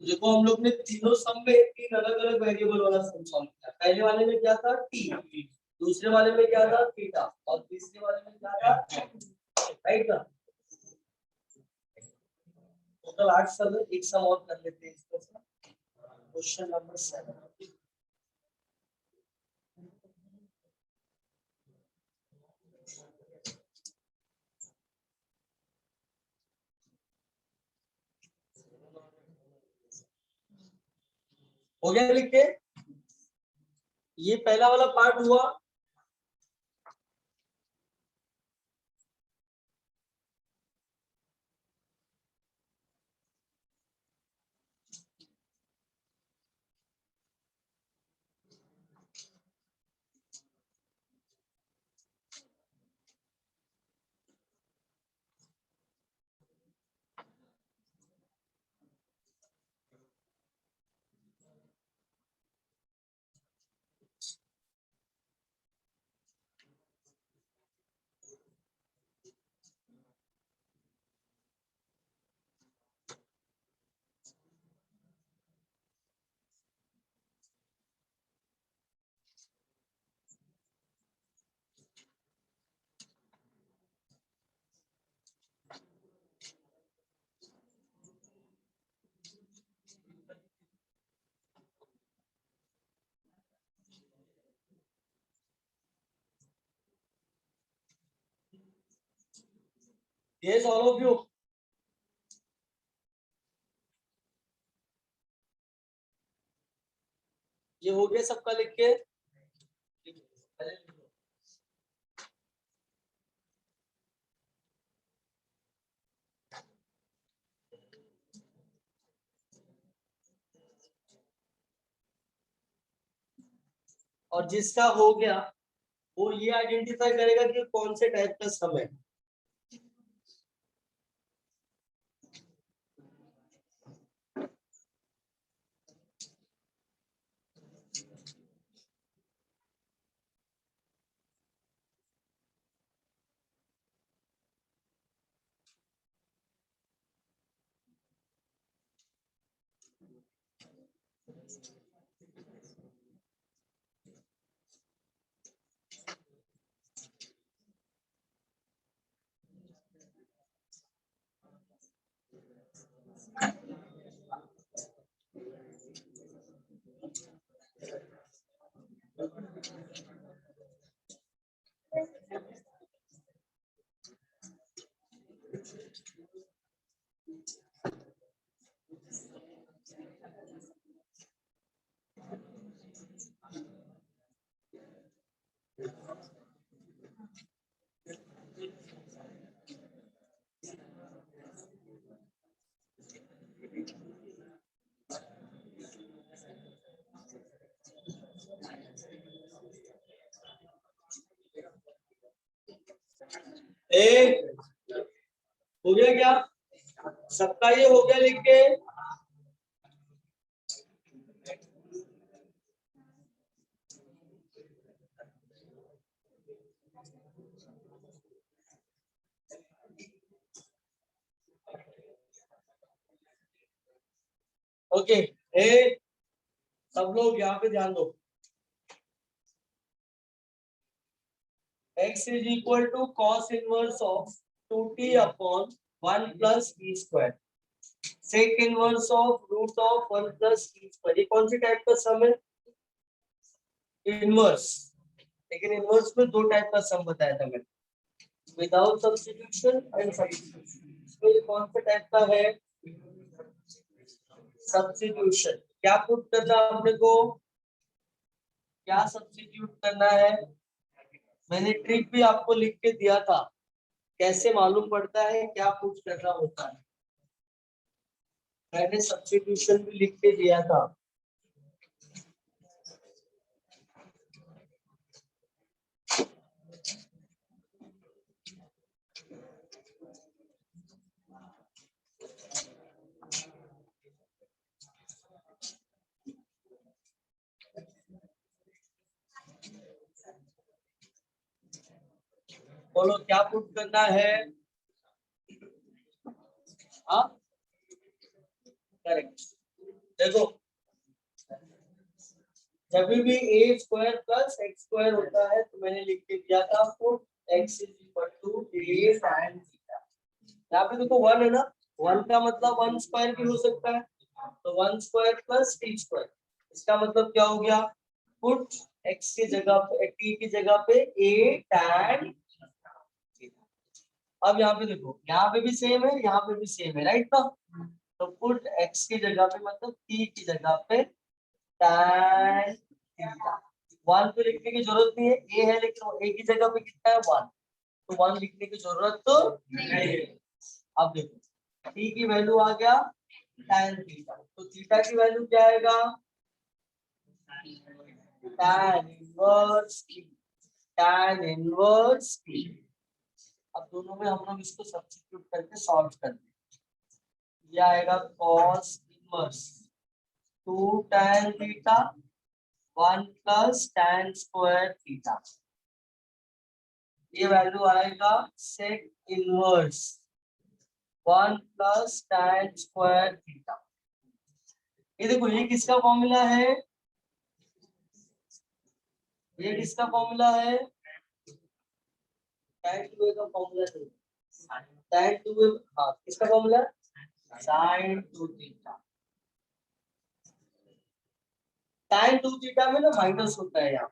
देखो हम लोग ने तीनों सम में तीन अलग अलग वेरिएबल वाला सम सॉल्व किया। पहले वाले में क्या था टी, दूसरे वाले में क्या था थीटा, और तीसरे वाले में क्या था, राइट ना। टोटल 8 सम है, एक सम और कर लेते हैं इसमें से। क्वेश्चन नंबर 7 हो गया लिख के। ये पहला वाला पार्ट हुआ। Yes, all of you. ये हो गया सबका लिख के। और जिसका हो गया वो ये आइडेंटिफाई करेगा कि कौन से टाइप का सम है। एक हो गया क्या सबका, ये हो गया लिख के। ओके एक सब लोग यहाँ पे ध्यान दो। x is equal to cos inverse of 2t upon 1 plus e square sec inverse of root of 1 plus e square। ये कौन सी टाइप का सम है, इनवर्स। लेकिन इनवर्स में दो टाइप का सम बताया था मैंने, विदाउट सब्स्टिट्यूशन एंड सब्स्टिट्यूशन। इसमें ये कौन सा टाइप का है, सब्स्टिट्यूशन। क्या पुट करना आपने को, क्या सब्स्टिट्यूट करना है। मैंने ट्रिक भी आपको लिख के दिया था, कैसे मालूम पड़ता है क्या पुट करना होता है। मैंने सब्स्टिट्यूशन भी लिख के दिया था। बोलो क्या पुट करना है। हाँ करेक्ट। देखो जब भी a square plus x square होता है तो मैंने लिख के दिया था आपको x is equal to a sine theta. यहाँ पे देखो वन है ना, वन का मतलब वन स्क्वायर भी हो सकता है, तो one square plus T square, इसका मतलब क्या हो गया, पुट एक्स की जगह पे टी की जगह पे ए टैन। अब यहाँ पे देखो, यहाँ पे भी सेम है, यहाँ पे भी सेम है, राइट ना, तो पुट एक्स की जगह पे मतलब टी की जगह पे tan थीटा। वन तो लिखने की जरूरत नहीं है, ए है लेकिन ए की जगह पे कितना है वन, तो वन लिखने की जरूरत तो नहीं है। अब देखो टी की वैल्यू आ गया tan थीटा, तो थीटा की वैल्यू क्या आएगा, tan inverse T, tan inverse T. अब दोनों में हम लोग इसको सब्स्टिट्यूट करके सॉल्व करते हैं, ये आएगा cos inverse 2 tan theta 1 plus tan square theta, ये वैल्यू आएगा sec inverse 1 plus tan square theta. ये देखो ये किसका फॉर्मूला है, ये किसका फॉर्मूला है, tan 2a का फॉर्मूला है, tan 2a, हाँ किसका formula, sin 2 theta. tan 2 theta में ना माइनस होता है, यहाँ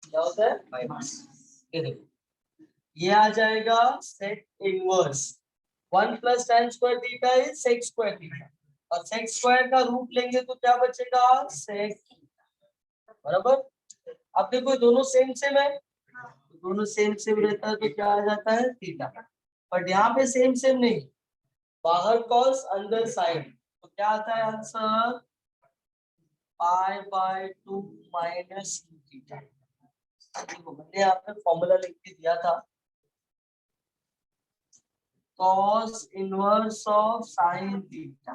क्या होता है माइनस, ये देखो ये आ जाएगा sec inverse 1 plus tan square theta is sec square theta, और sec स्क्वायर का रूट लेंगे तो क्या बचेगा sec, बराबर। अब देखो दोनों सेम सेम है, दोनों सेम सेम रहता है तो क्या आ जाता है थीटा, बट यहाँ पे सेम सेम नहीं, बाहर cos अंदर sin, तो क्या आता है answer pi by 2 minus theta. देखो मैंने यहाँ पे फॉर्मूला लिख के दिया था cos inverse of sin theta,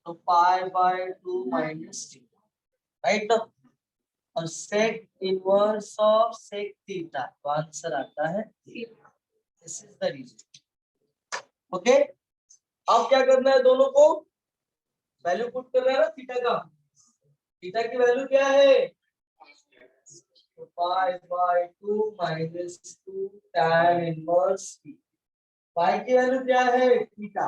तो pi by 2 minus theta, right ना, और sec inverse of sec theta, तो आंसर आता है this is the reason. Okay, अब क्या करना है, दोनों को वैल्यू पुट करना है ना थीटा का, थीटा की वैल्यू क्या है, pi by 2 minus 2 tan inverse theta, pi की वैल्यू क्या है थीटा,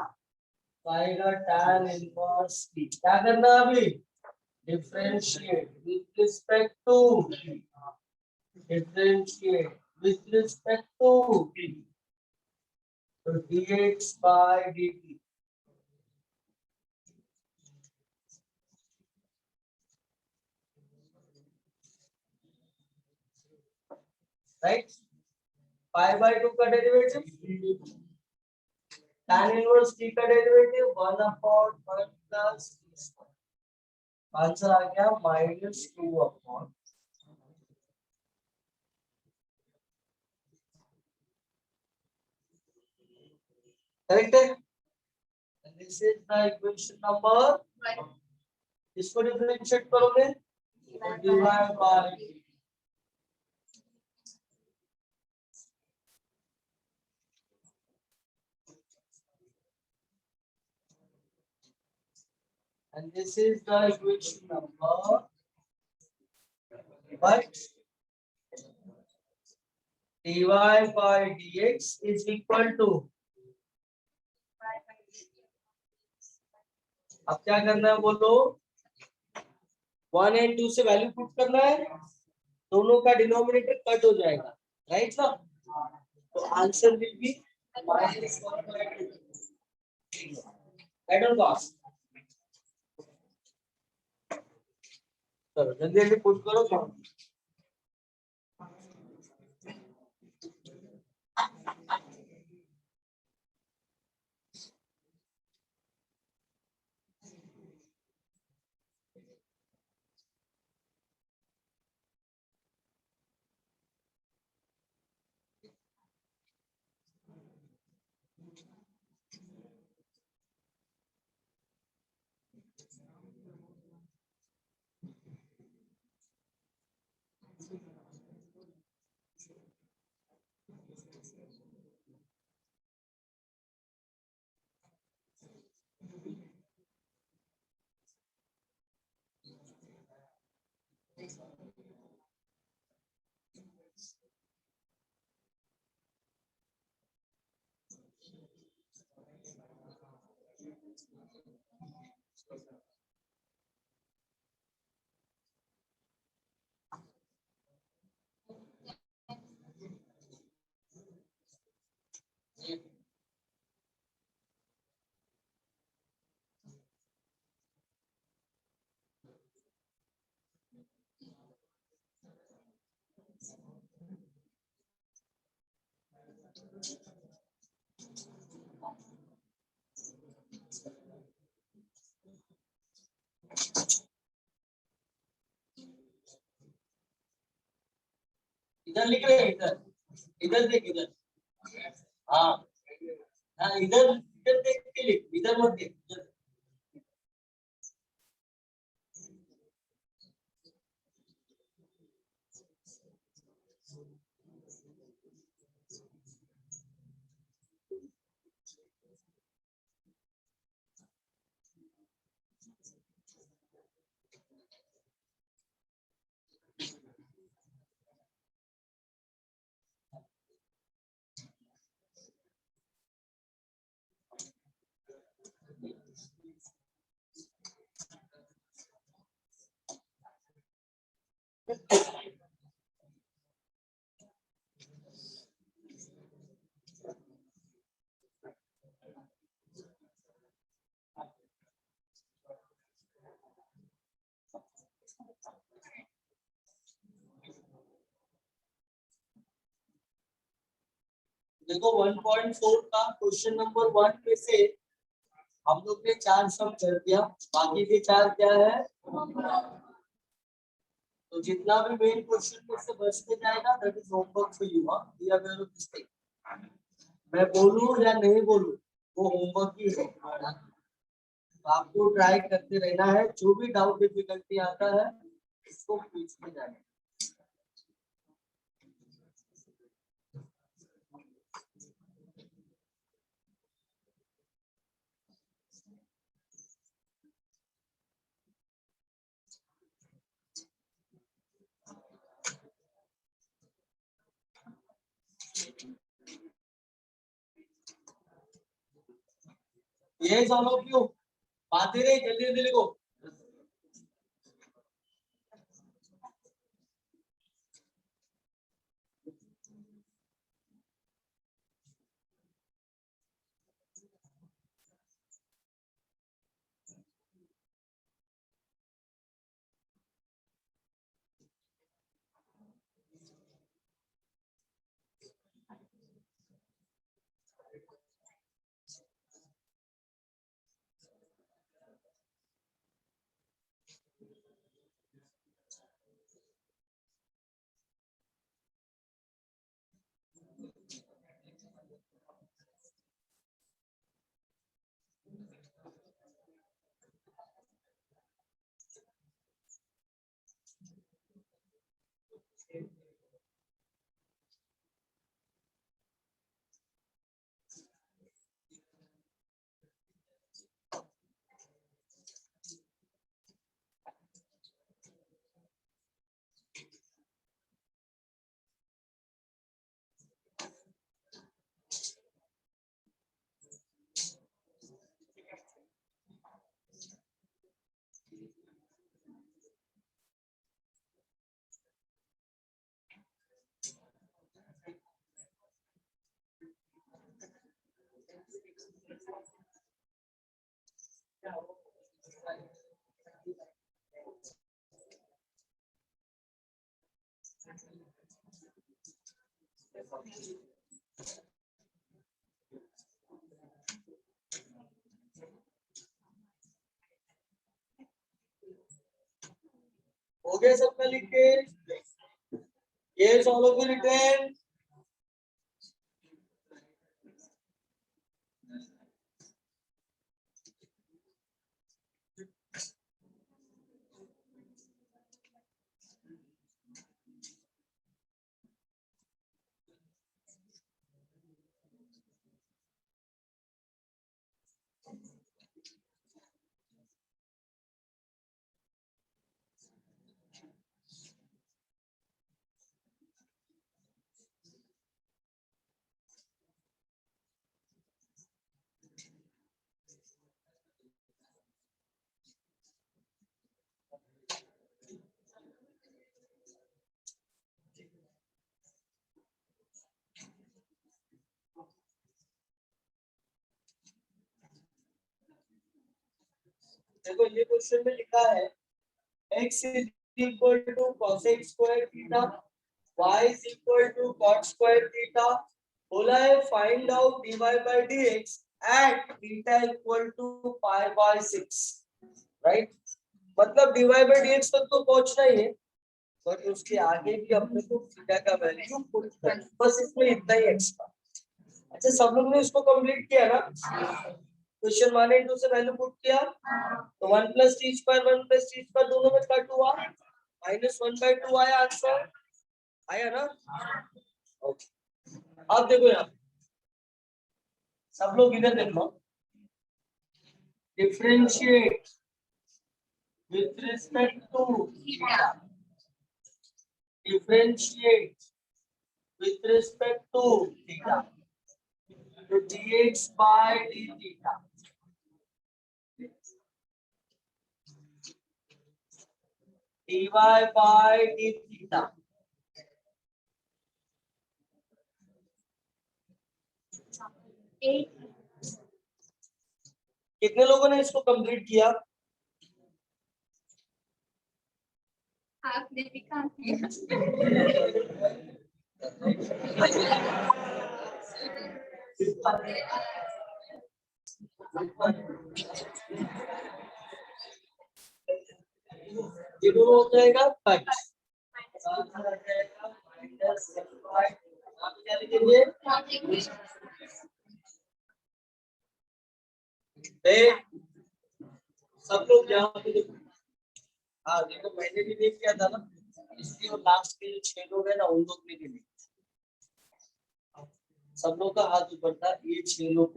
पाई का tan इनवर्स थीटा, क्या करना है अभी, differentiate with respect to differentiate with respect to so dx by dt, right, pi by 2 का डेरिवेटिव, tan इनवर्स t का derivative 1 upon 1 plus t square, answer आ गया -2 अपॉन, करेक्ट है, this is the equation number, इसको डिफरेंशिएट करोगे divide by, and this is the equation number, but dy by dx is equal to, अब क्या करना है बोलो, 1 एंड 2 से वैल्यू पुट करना है, दोनों का डिनोमिनेटर कट हो जाएगा, राइट ना, तो answer will be -1/2, add on pass, चलो जल्दी जल्दी पुट करो। इधर लिख रहे हैं, इधर इधर देख इधर। हाँ हाँ, इधर इधर देख के लिख, इधर मत देख इधर। देखो 1.4 का क्वेश्चन नंबर 1 में से हम लोग ने 4 सम कर दिया, बाकी के 4 क्या है? तो जितना भी मेन क्वेश्चन में से बचते जाएगा that is homework for you. दिया गया मिस्टेक, मैं बोलूं या नहीं बोलूं वो होमवर्क ही है। तो आपको ट्राई करते रहना है, जो भी डाउट डिफिकल्टी आता है इसको पूछते जाना। ये ऑल ऑफ यू बातें रही, जल्दी जल्दी लिखो। हो गया सबका लिख के? ये ऑल ऑफ यू रिटन। देखो ये क्वेश्चन में लिखा है x is equal to cosec square theta, y is equal to cot square theta, बोला है find out dy by dx at beta equal to pi by 6, right. मतलब dy by dx तक तो पहुंचना ही है, बट उसके आगे भी अपने को थीटा का वैल्यू पुट करना, बस इसमें इतना ही एक्स्ट्रा। अच्छा, सब लोग ने इसको कंप्लीट किया ना? क्वेश्चन 1 और 2 से वैल्यू पुट किया, तो 1 + t² दोनों में कट हुआ, -1/2 आया आंसर, आया ना? ओके, अब देखो यहाँ सब लोग इधर देखो, differentiate with respect to theta, differentiate with respect to theta, तो dx by d theta, dy by d theta, कितने लोगों ने इसको कंप्लीट किया? आपने भी कहा किया। ये दोनों हो जाएगा कट, आंसर आ जाएगा -1/, आप क्या लिखेंगे? सब लोग यहाँ पे देखो, हाँ देखो मैंने भी देख किया था ना, इसलिए लास्ट के जो 6 लोग है ना उन लोग ने भी लिखा, सब लोग का हाथ ऊपर था, ये 6 लोग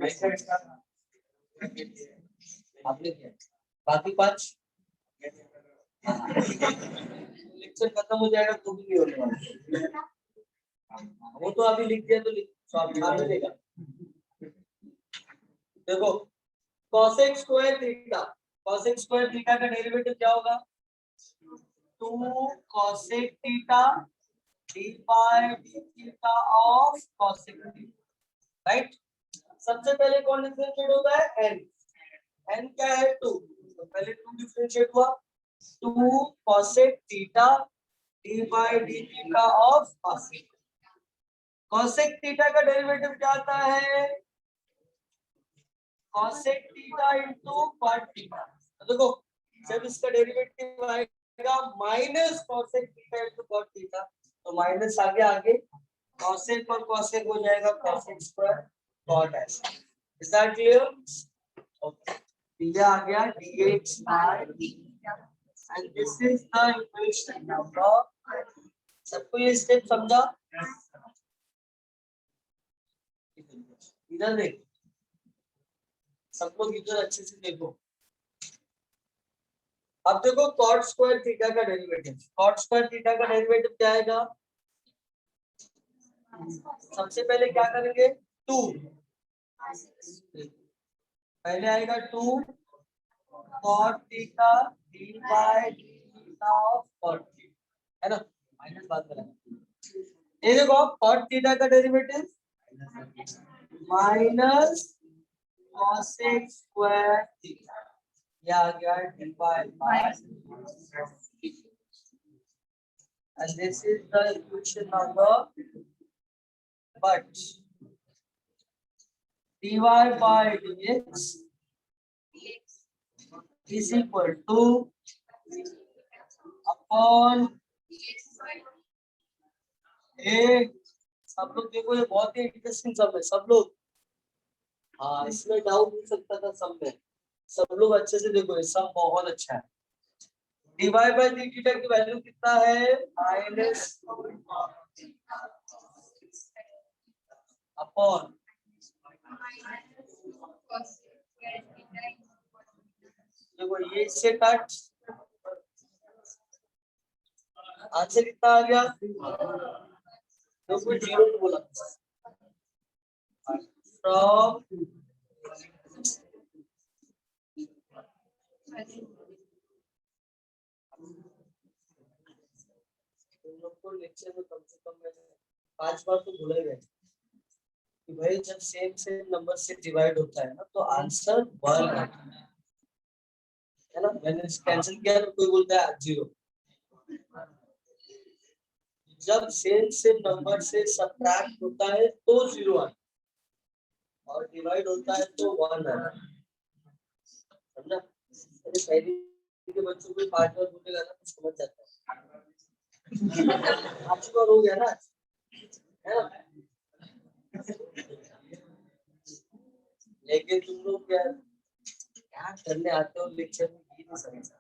आपने किया, बाकी 5 लेक्चर खत्म हो जाएगा तो भी नहीं होने वाला, वो तो अभी लिख दिया तो लिख आप मिलेगा। देखो cosec square theta, cosec square theta का डेरिवेटिव क्या होगा? 2 cosec theta d by d theta of cosec theta, right. सबसे पहले कौन डिफरेंशिएट होता है? n, n क्या है? 2, तो पहले 2 डिफरेंशिएट हुआ, 2 cosec theta d by d theta of cosec, cosec theta का डेरिवेटिव क्या आता है? cosec theta into cot theta, तो देखो जब इसका डेरिवेटिव आएगा minus cosec theta into cot theta, तो माइनस आगे आगे cosec और cosec हो जाएगा cosec स्क्वायर cot ऐसा, इज दैट क्लियर? ओके, ये आ गया dx by and this is the equation number, सबको ये स्टेप समझा? इधर देख, सब लोग इधर अच्छे से देखो। अब देखो cot स्क्वायर थीटा का डेरिवेटिव, cot स्क्वायर थीटा का डेरिवेटिव क्या आएगा? सबसे पहले क्या करेंगे? 2, पहले आएगा 2 cot theta d by d theta of cot theta, है ना? माइनस बात करेंगे, ये देखो cot थीटा का derivative minus cosec square theta, ये आ गया d by and this is the equation number, but dy by dx is equal to upon a, सब लोग देखो ये बहुत ही इंटरेस्टिंग सम है, सब लोग, हाँ इसमें डाउट हो सकता था सम में, सब लोग अच्छे से देखो ये सम बहुत अच्छा है। dy by d थीटा की वैल्यू कितना है? माइनस अपॉन देखो ये इससे कट, आंसर कितना आ गया? तो 0 बोला फ्रॉम लेक्चर में कम से कम मैंने 5 बार तो भूल गए कि भाई जब सेम सेम नंबर से डिवाइड होता है ना तो आंसर 1 है ना। मैंने कैंसिल किया तो कोई बोलता है 0, जब सेम नंबर से सब्ट्रैक्ट होता है तो 0 आना और डिवाइड होता है तो 1 आना, समझा? अरे पहले के बच्चों को 5 बार बोलेगा ना तो समझ जाता है। 5 बार हो गया ना, है ना? लेकिन तुम लोग क्या करने आते हो लेक्चर में, ये नहीं समझता,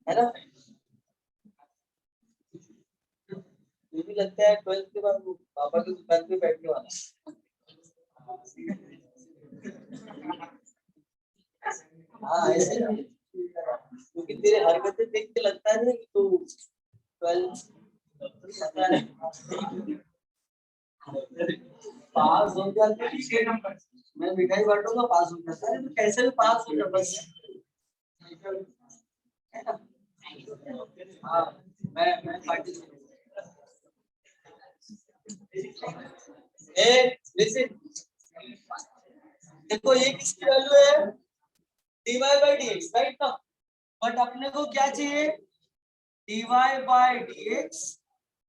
है ना? मुझे लगता है 12th के बाद पापा की दुकान पे बैठने वाला। हाँ ऐसे ना, क्योंकि तेरे हरकतें देख के लगता है ना कि तू 12th पास हो गया तो छह नंबर मैं मिठाई बांटूंगा, पास हो जाता है तो कैसे भी पास हो जाए बस, है ना? हाँ मैं पार्टी ए लिसन, देखो ये किसकी वैल्यू है, dy by dx, राइट ना? बट अपने को क्या चाहिए, dy by dx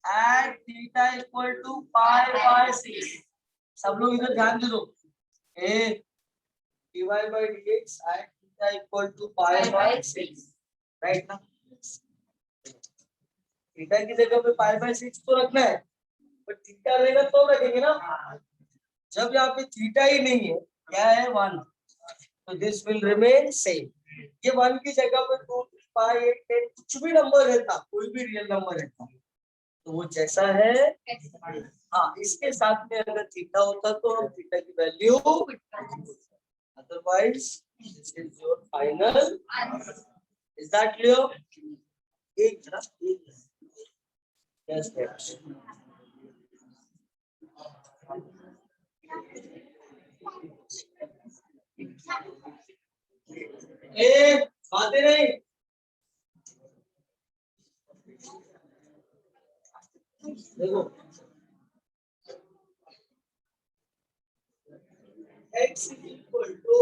at theta equal to pi by 6। सब लोग इधर ध्यान दे दो, ए dy by dx at theta equal to pi by 6, right ना? थीटा की जगह पे पाई बाय 6 तो रखना है, बट थीटा रहेगा तो रखेंगे ना। जब यहाँ पे थीटा ही नहीं है, क्या है 1, तो दिस विल रिमेन सेम। ये 1 की जगह पे 2 3 5 8 10 कुछ भी नंबर रहता, कोई भी रियल नंबर रहता तो वो जैसा है, हाँ इसके साथ में अगर थीटा होता तो हम थीटा की value, otherwise this is your final. Is that clear? एक यस ए बातें नहीं, देखो x इक्वल टू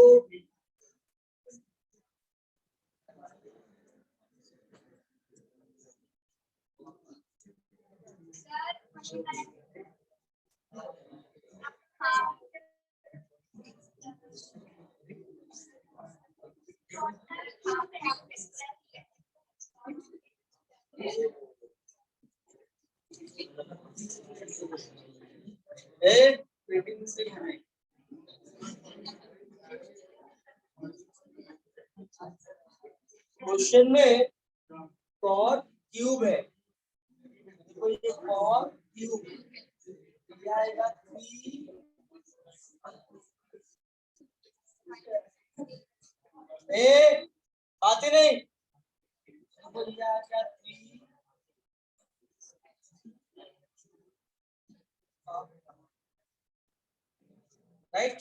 क्वेश्चन में कॉट क्यूब है, तो ये कॉट क्यूब क्या आएगा 3 ए आते नहीं तो ये आ गया 3 राइट,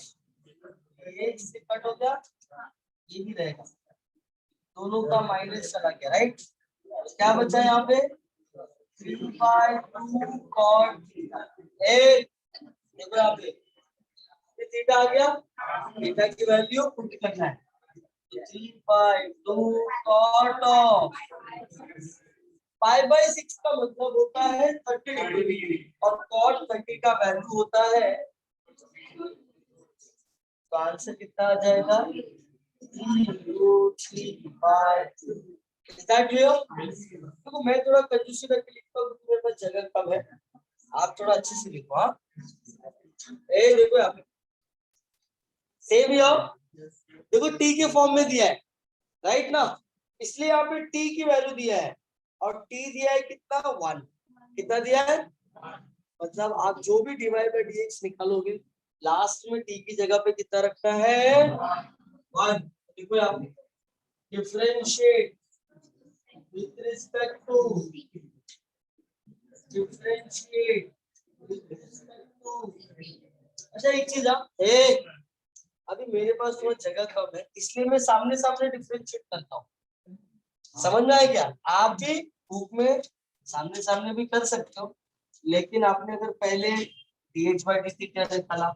ये इससे कट हो गया, ये भी रहेगा, दोनों का माइनस चला गया, राइट? क्या बचा यहाँ पे 3/2 cot ए, देखो यहाँ पे थीटा आ गया, थीटा की वैल्यू पुट करना है, 3/2 cot ऑफ पाई बाय 6 का मतलब होता है 30 डिग्री और cot 30 का वैल्यू होता है, तो आंसर कितना आ जाएगा 3/2। Is that clear? देखो मैं थोड़ा कंजूसी करके लिखता हूँ क्योंकि मेरे पास जगह कम है, आप थोड़ा अच्छे से लिखो। हाँ ए देखो यहाँ पे सेम ही हो, देखो टी के फॉर्म में दिया है, राइट ना? इसलिए यहाँ पे टी की वैल्यू दिया है और टी दिया है कितना 1, कितना दिया है, मतलब आप जो भी डिवाइड बाय डीएक्स निकालोगे लास्ट में टी की जगह पे कितना रखना है 1। देखो यहाँ पे differentiate with respect to differentiate with respect to। अच्छा एक चीज अभी मेरे पास थोड़ा जगह कम है इसलिए मैं सामने सामने डिफरेंशिएट करता हूँ, समझ में आया क्या? आप भी बुक में सामने सामने भी कर सकते हो, लेकिन आपने अगर पहले dh by dt निकाला,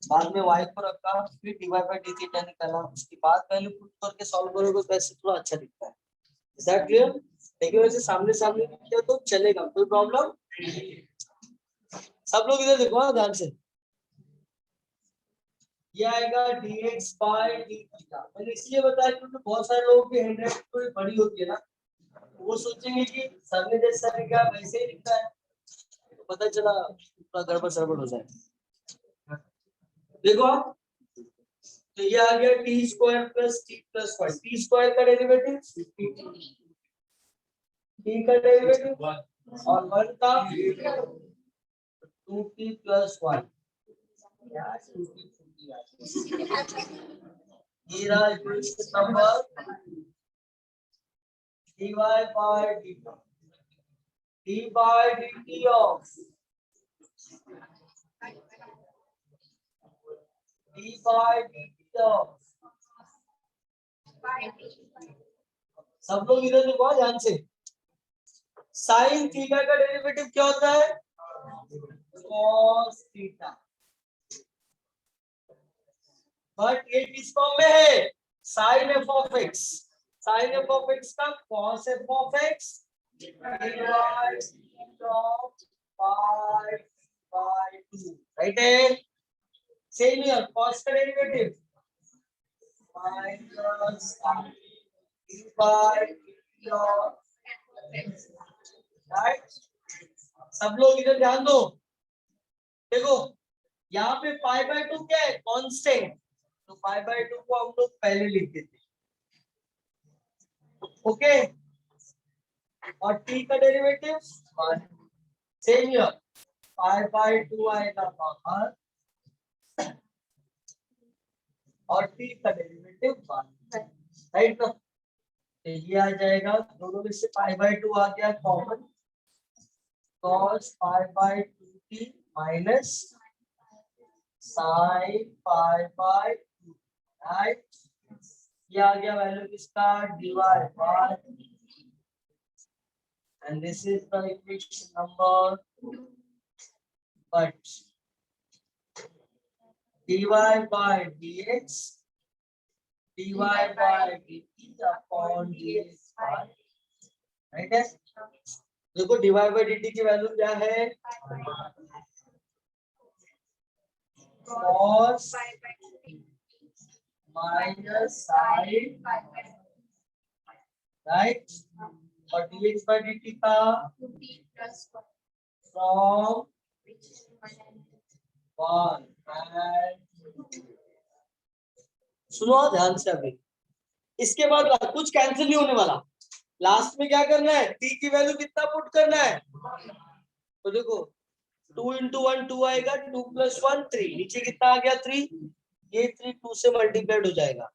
बाद में y को रखा, फिर dy by dt निकाला, उसके बाद वैल्यू पुट करके सॉल्व करोगे तो ऐसे थोड़ा अच्छा दिखता है। Is that clear? लेकिन वैसे सामने सामने किया तो चलेगा, कोई प्रॉब्लम? सब लोग इधर देखो ध्यान से। ये आएगा dx by d थीटा। मैंने इसलिए बताया क्योंकि बहुत सारे लोगों की हैंडराइटिंग थोड़ी बड़ी होती है ना, वो सोचेंगे कि सर ने जैसा लिखा है वैसे ही लिखा है, तो पता चला पूरा गड़बड़ सड़बड़ हो जाए। देखो आप, तो ये आ गया T square plus T plus one. T square का डेरिवेटिव टी का डेरिवेटिव और वन का 2t प्लस वन। मेरा equation number dy by dt, d by dt of d by dt of, सब लोग इधर देखो ध्यान से। साइन थीटा का डेरिवेटिव क्या होता है? cos theta. बट ये किस फॉर्म में है? Sine f of x. Sine f of x का cos f of x right है। सेम हियर, cos का डेरिवेटिव माइनस राइट। सब लोग इधर ध्यान दो। देखो यहाँ पे पाई बाय टू क्या है? कांस्टेंट। तो पाई बाय टू को हम लोग पहले लिख देते, ओके। और टी का derivative same here, pi by to आएगा बाहर और टी का डेरिवेटिव बाहर, राइट ना। तो ये आ जाएगा, दोनों में से पाई बाय टू आ गया common, cos pi by two t minus sine pi by two, right. ये आ गया वैल्यू किसका? dy by, and this is the equation number 2. But dy by dx, dy by dt upon dx by, right है। देखो dy by dt की वैल्यू क्या है? cos minus sine, right. और dx by dt का फ्रॉम 1 and, सुनो ध्यान से अभी। इसके बाद कुछ कैंसिल नहीं होने वाला। लास्ट में क्या करना है? t की वैल्यू कितना पुट करना है? तो देखो 2 into 1 2 आएगा, 2 plus 1 3, नीचे कितना आ गया? 3। ये 3 2 से मल्टीप्लाइड हो जाएगा,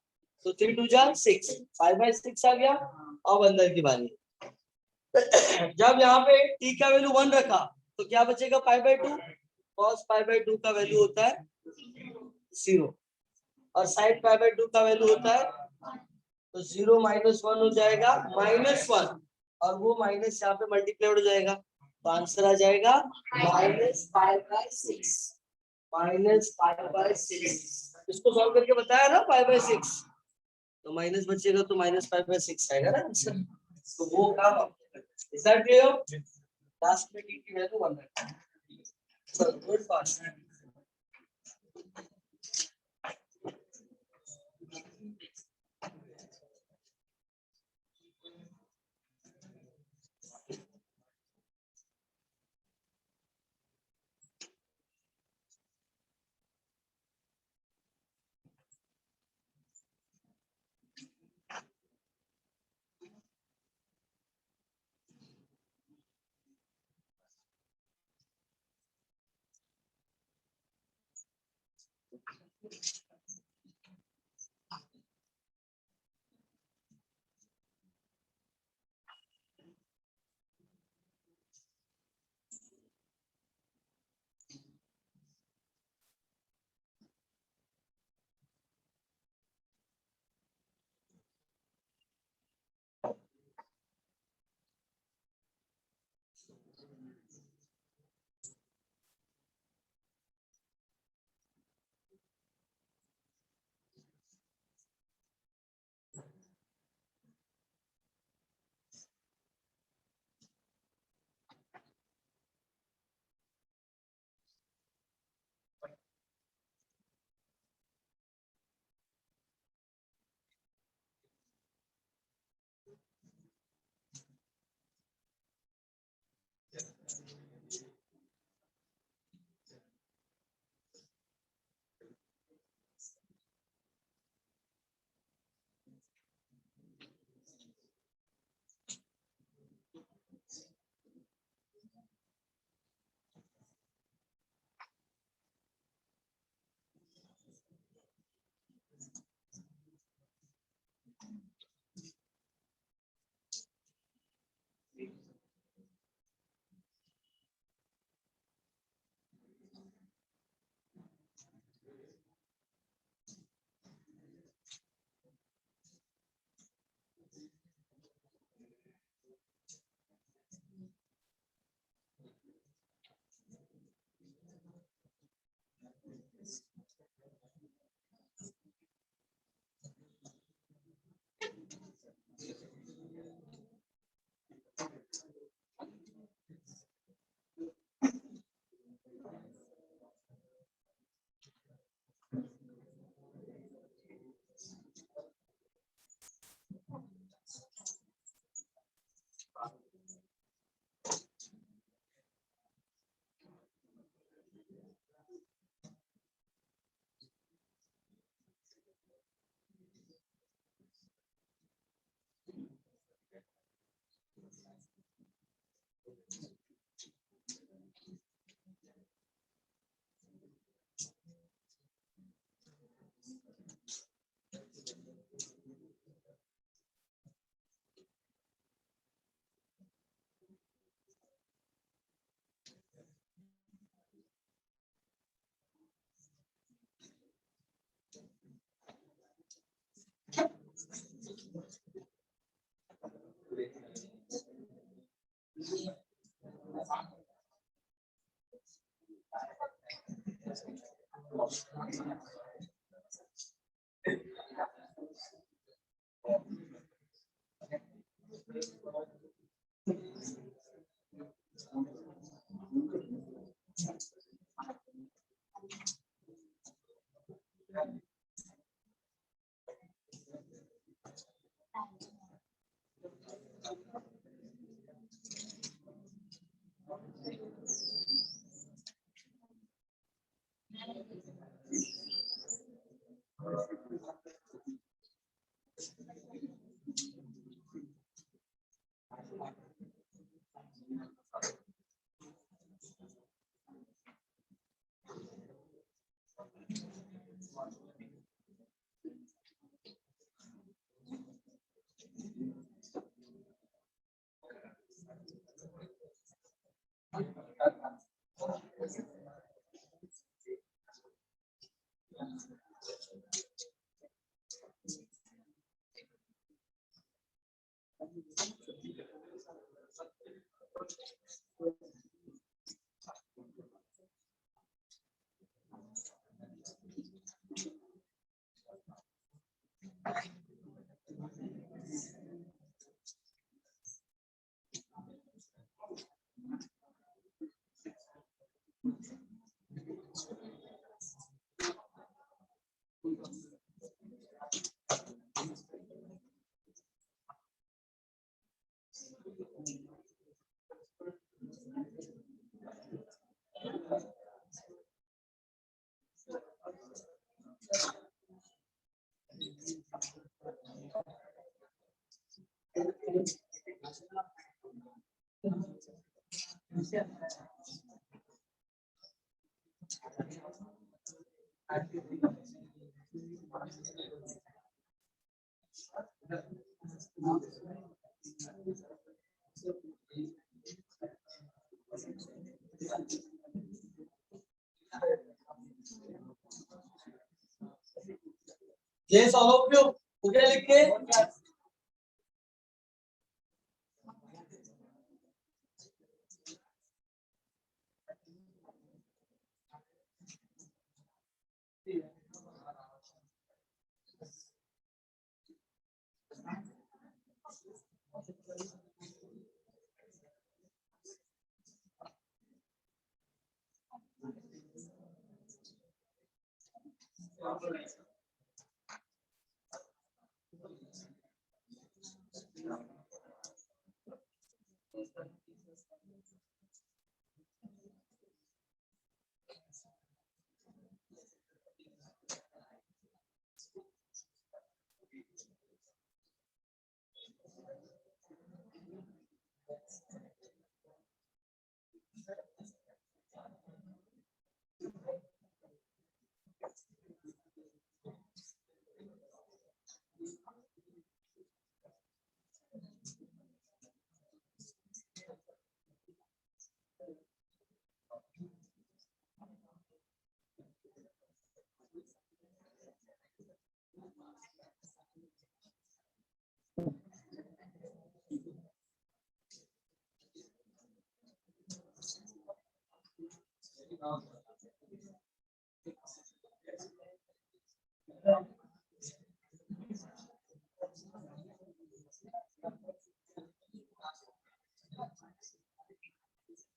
तो 3 2 जा 6, 5/6 आ गया। अब अंदर की बारी। जब यहाँ पे t का वैल्यू 1 रखा तो क्या बचेगा? π/2। cos π/2 का वैल्यू होता है 0 और sin π/2 का वैल्यू होता है, तो 0 माइनस 1 हो जाएगा -1, और वो माइनस यहाँ पे मल्टीप्लाई हो जाएगा, तो आंसर आ जाएगा -π/6। इसको सॉल्व करके बताया ना π/6, तो माइनस बचेगा तो -π/6 आएगा ना आंसर। तो वो काम इज दैट क्लियर? लास्ट में t की वैल्यू 1 रखना है। चलो good fast. Yes, all of you. Okay, लिख के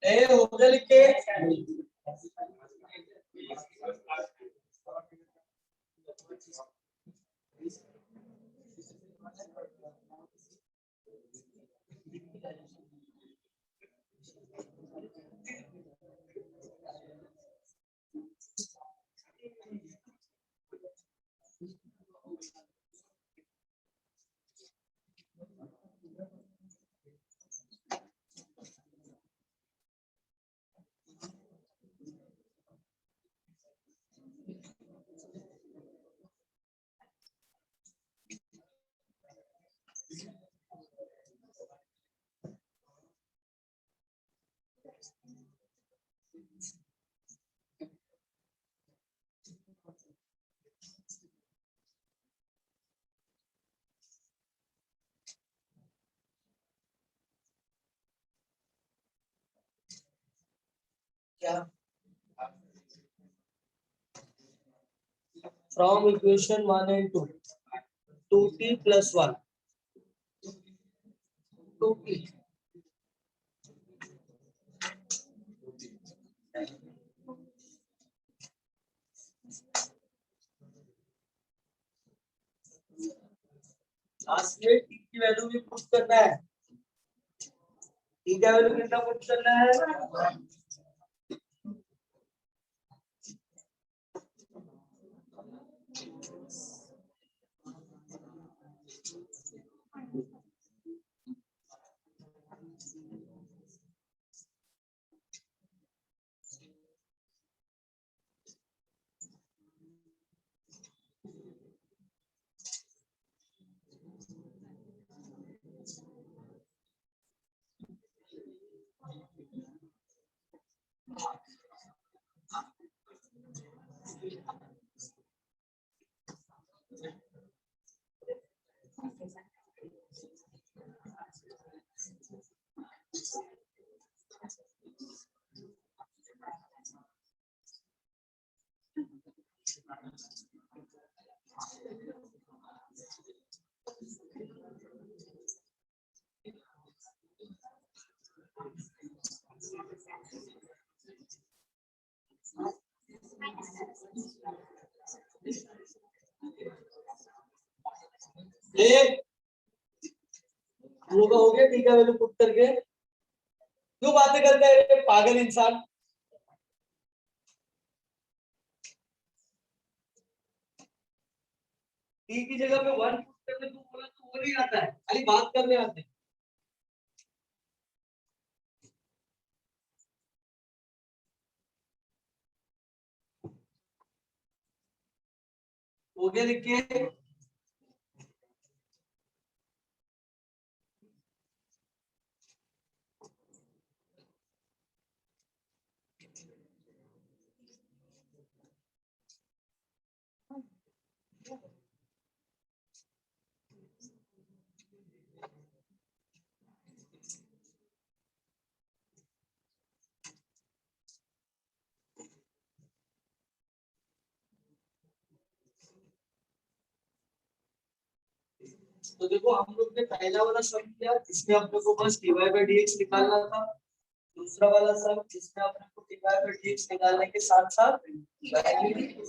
ए होगा लिख के क्या from equation 1 and 2 2t plus 1 2t last में t की वैल्यू भी पुट करना है। t का वैल्यू कितना पुट करना है? हो गया t का वैल्यू पुट करके। क्यों बातें करते हैं पागल इंसान? t की जगह पे 1 पुट करने को बोला तो वो नहीं आता है, खाली बात करने आते हैं। हो गया लिख के। तो देखो हम लोग ने पहला वाला सम किया, इसमें अपने को बस dy by dx निकालना था। दूसरा वाला सम जिसमें अपने को dy by dx निकालने के साथ साथ वैल्यू,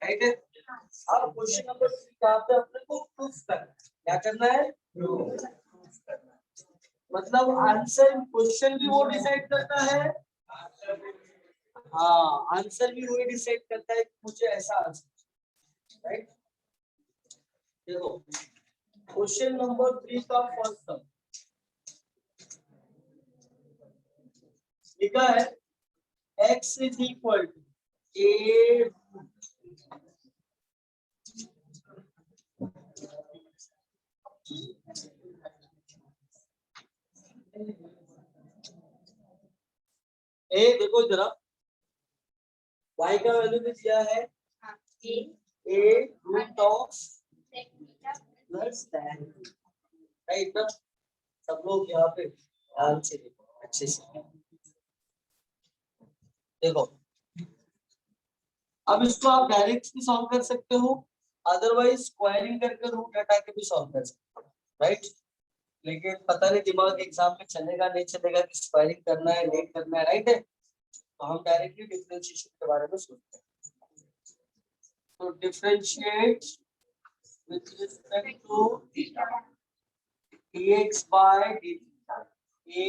राइट है। अब क्वेश्चन नंबर 3 यहाँ पे अपने को प्रूफ करना है। क्या करना है? प्रूफ करना है। मतलब आंसर क्वेश्चन भी वो डिसाइड करता है, हाँ आंसर भी वही डिसाइड करता है कि मुझे ऐसा आंसर, राइट। देखो क्वेश्चन नंबर 3 का फर्स्ट सम लिखा है x इज इक्वल टू a देखो जरा y का वैल्यू भी दिया है a root of plus tan, right ना। सब लोग यहाँ पे ध्यान से देखो, अच्छे से देखो। अब इसको आप डायरेक्ट भी सॉल्व कर सकते हो, अदरवाइज स्क्वायरिंग करके रूट हटा के भी सॉल्व कर सकते हो, राइट। लेकिन पता नहीं दिमाग एग्जाम में चलेगा नहीं चलेगा कि स्क्वायरिंग करना है नहीं करना है, राइट है। तो हम डायरेक्टली डिफरेंशिएशन के बारे में सोचते हैं। तो differentiate with respect to dx by dt a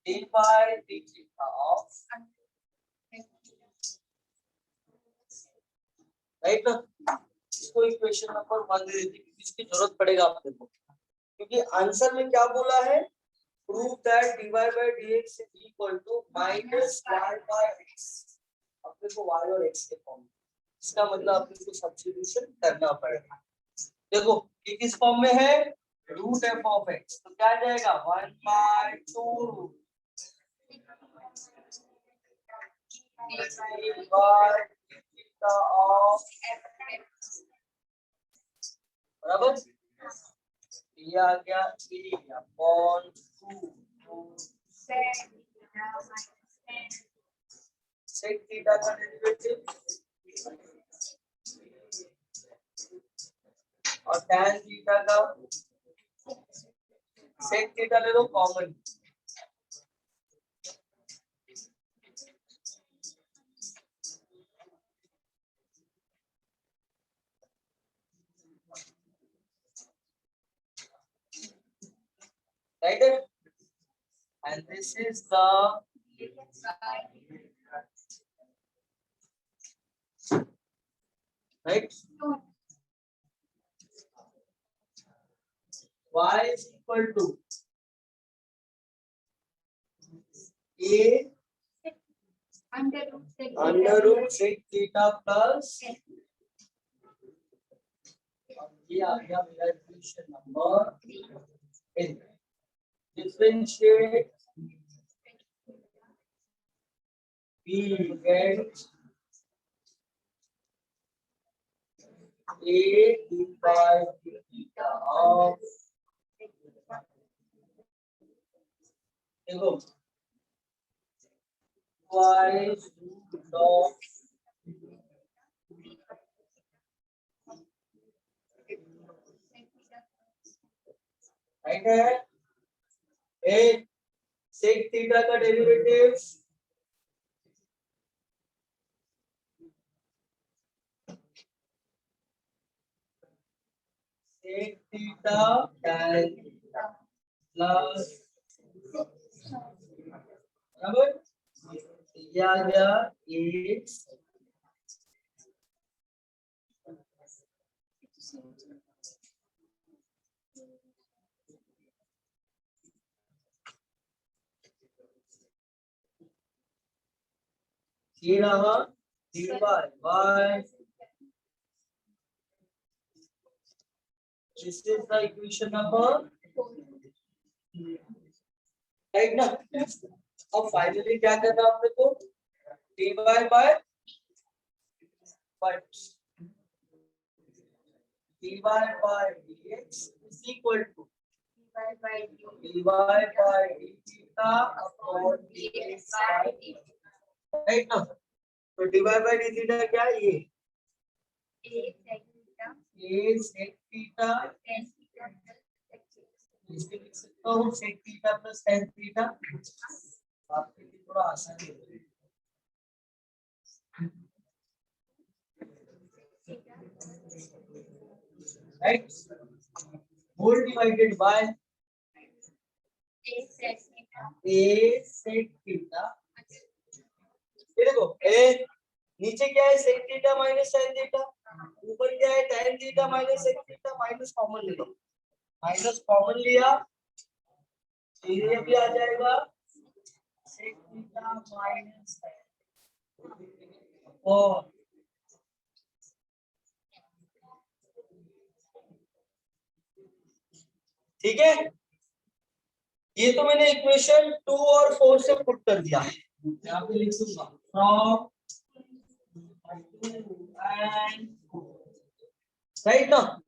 d by dt of, right ना। इसको इक्वेशन नंबर 1 दे देते हैं, इसकी जरूरत पड़ेगा आपको, क्योंकि आंसर में क्या बोला है? Prove that dy by dx is equal to minus y by x। अपने को y और x के फॉर्म में, इसका मतलब अपने को सब्स्टिट्यूशन करना पड़ेगा। देखो ये किस फॉर्म में है? रूट f of x, तो क्या आ जाएगा 1 by 2 बराबर। ये आ गया a अपॉन 2 सेक थीटा का डेरिवेटिव और tan थीटा का sec थीटा ले लो common, right? And this is the right. Y is equal to A under root sec theta plus ये आ गया मेरा equation number 8. Differentiate we get A d by theta of देखो y root of राइट है. ए sec थीटा का derivative sec theta tan theta plus बराबर ये आ गया ए ये रहा dy by this is the equation number right ना. अब फाइनली क्या करना है आपने को dy by dy by dx is equal to dy by d theta upon dx by dt. Right ना. तो dy by d theta क्या है ये a sec theta इसके लिख सकता हूँ sec theta plus tan theta. आपके लिए थोड़ा आसान है right. Whole divided by a sec theta. ये देखो a नीचे क्या है sec theta minus tan theta, ऊपर क्या है tan theta minus sec theta, minus common ले लो, माइनस कॉमन लिया तो ये भी आ जाएगा sec theta minus और ठीक है. ये तो मैंने इक्वेशन 2 और 4 से पुट कर दिया है. यहाँ पे लिख दूंगा फ्रॉम राइट ना.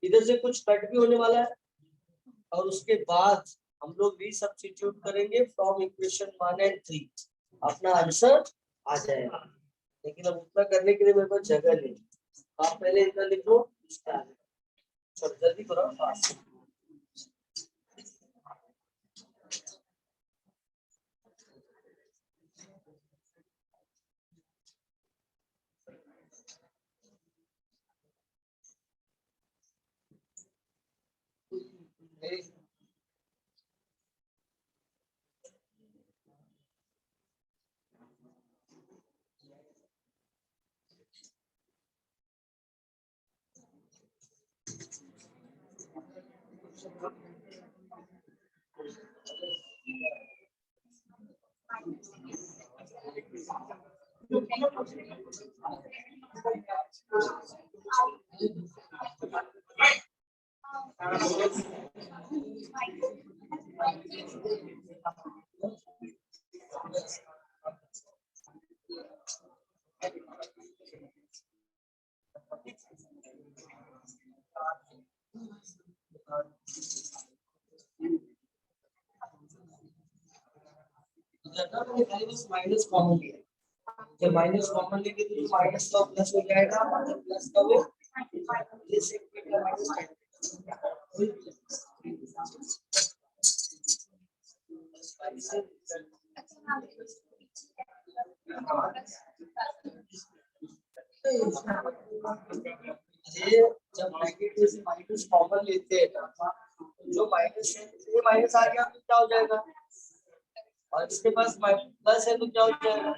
इधर से कुछ कट भी होने वाला है और उसके बाद हम लोग भी सब्स्टिट्यूट करेंगे फ्रॉम इक्वेशन 1 एंड 3. अपना आंसर आ जाएगा. लेकिन अब उतना करने के लिए मेरे पास जगह नहीं. आप पहले इतना लिख लो, चलो जल्दी करो फास्ट. माइनस कॉमन लिया, जब माइनस कॉमन लेंगे तो माइनस का प्लस हो जाएगा, मतलब प्लस का वो ये जब नेगेटिव से माइनस कॉमन लेते हैं ना, तो जो माइनस है ये माइनस आ गया तो क्या हो जाएगा, और इसके पास प्लस है तो क्या हो जाएगा।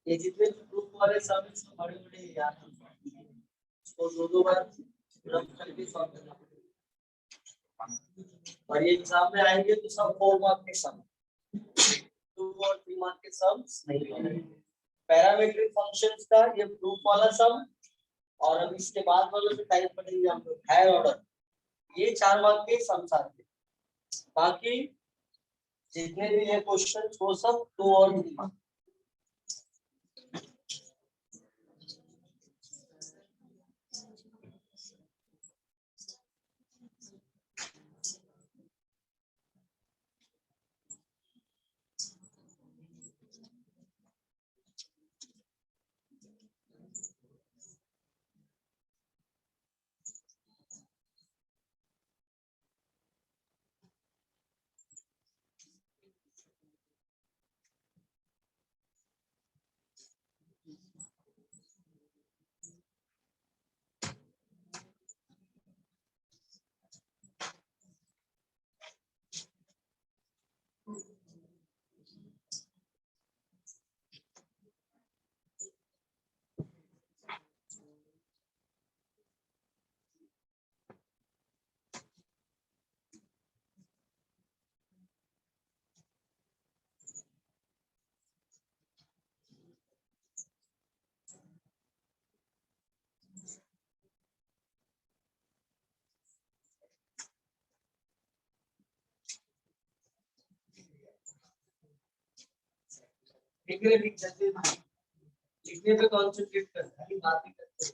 ये जितने ग्रुप वाले सब बड़े बड़े याद हैं, उसको दो बार रब करके सॉल्व करना पड़ेगा, और ये एग्जाम में आएंगे तो सब 4 मार्क के सम, 2 और 3 मार्क के सम्स नहीं होंगे। पैरामीट्रिक फंक्शंस का ये ग्रुप वाला सम, और अब इसके बाद वाले जो टाइप पढ़ेंगे हम लोग हायर ऑर्डर, ये 4 मार्क के सम्स आते हैं। बाकी जितने भी ये क्वेश्चन वो सब 2 और 3 मार्क। लिखने पे कॉन्सेंट्रेट करना है, बात ही करते हैं।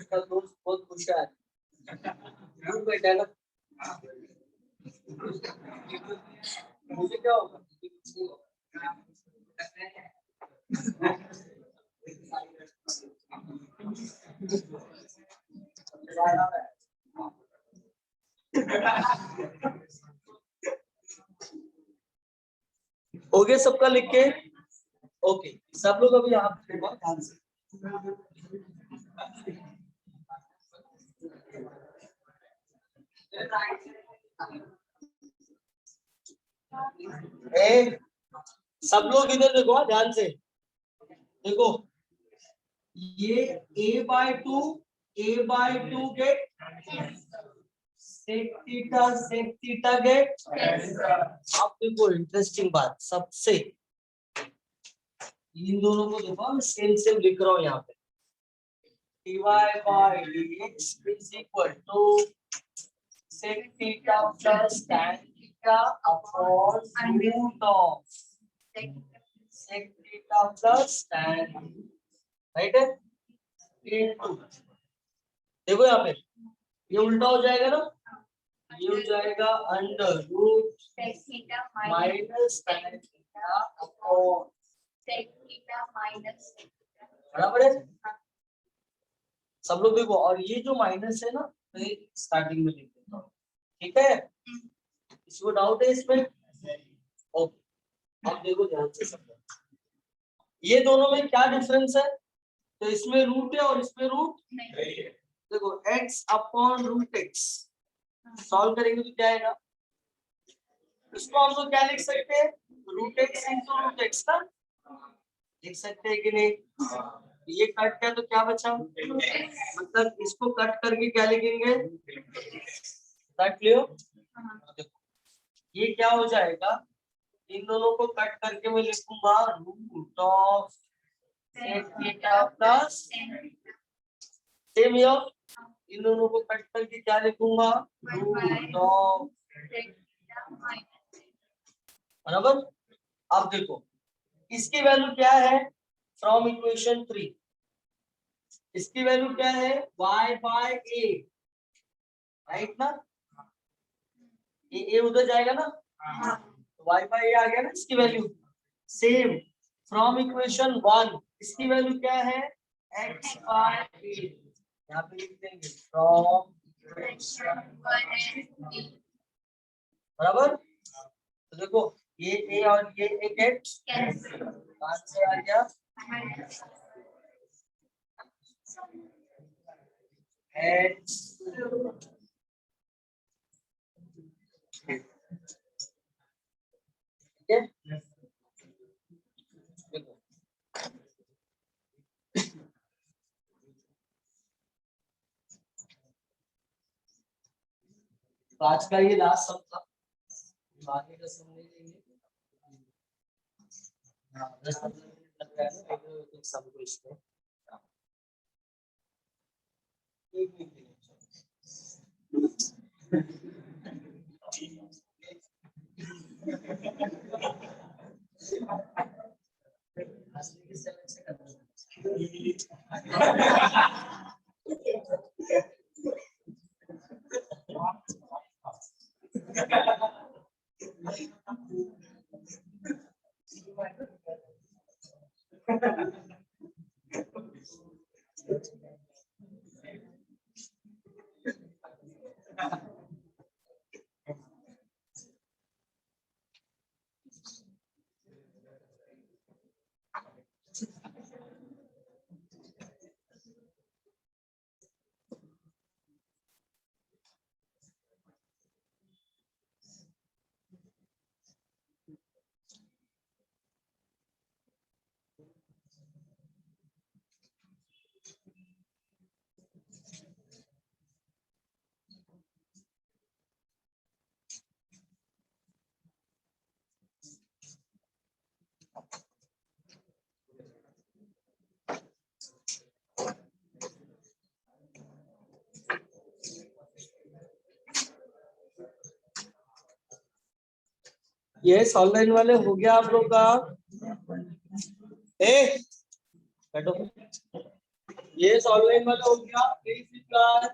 इसका दोस्त बहुत खुश है, दूर बैठा है ना, मुझे क्या होगा? हो गया सबका लिख के? ओके, सब लोग अभी यहाँ पे देखो ध्यान से। सब लोग इधर देखो ध्यान से। देखो ये a/2 gate sec theta gate. अब देखो इंटरेस्टिंग बात, सबसे इन दोनों को देखो सेम सेम लिख रहा हूं यहाँ पे, dy/dx is equal to sec theta plus tan theta upon root of sec theta plus tan, right है? into देखो यहाँ पे ये उल्टा हो जाएगा ना, ये हो जाएगा under root minus tan theta upon sec theta minus, बराबर है? सब लोग देखो, और ये जो माइनस है ना तो ये स्टार्टिंग में लिख देता हूँ, ठीक है? किसी को डाउट है इसमें? ओके, अब देखो ध्यान से सब, ये दोनों में क्या डिफरेंस है? तो इसमें रूट है और इसमें रूट नहीं है। देखो x upon root x solve करेंगे तो क्या आएगा? इसको हम लोग क्या लिख सकते हैं? Root x into root x ना लिख सकते हैं कि नहीं? ये कट किया तो क्या बचा? मतलब इसको कट करके क्या लिखेंगे? कट लियो। ये क्या हो जाएगा? इन दोनों को कट करके मैं लिखूंगा root of sec theta plus same year, इन दोनों को कट करके क्या लिखूंगा? रूट ऑफ, बराबर? अब देखो इसकी वैल्यू क्या है फ्रॉम इक्वेशन 3, इसकी वैल्यू क्या है? y/a, राइट ना? ये उधर जाएगा ना, y/a आ गया ना इसकी वैल्यू। सेम फ्रॉम इक्वेशन 1 इसकी वैल्यू क्या है? x/a, यहाँ पे लिख देंगे फ्रॉम इक्वेशन 1, बराबर? तो देखो ये a और ये a गेट आंसर आ गया x, ठीक है? देखो तो आज का ये लास्ट सम था, बाकी का सम नहीं लेंगे। हाँ 10-15 मिनट लग रहा है ना एक सम को इसमें। ये ऑनलाइन वाले हो गया आप लोग का? बैठो। ये ऑनलाइन वाला हो गया, प्लीज रिप्लाई।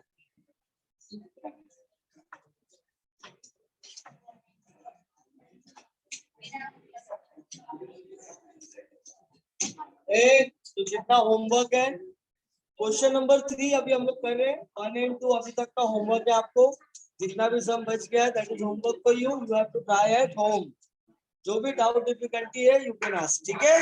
तो जितना होमवर्क है, क्वेश्चन नंबर 3 अभी हम लोग कर रहे हैं, 1 and 2 अभी तक का होमवर्क है आपको। जितना भी सम बच गया that is homework for you, you have to try at home. जो भी डाउट डिफिकल्टी है यू कैन आस्क, ठीक है।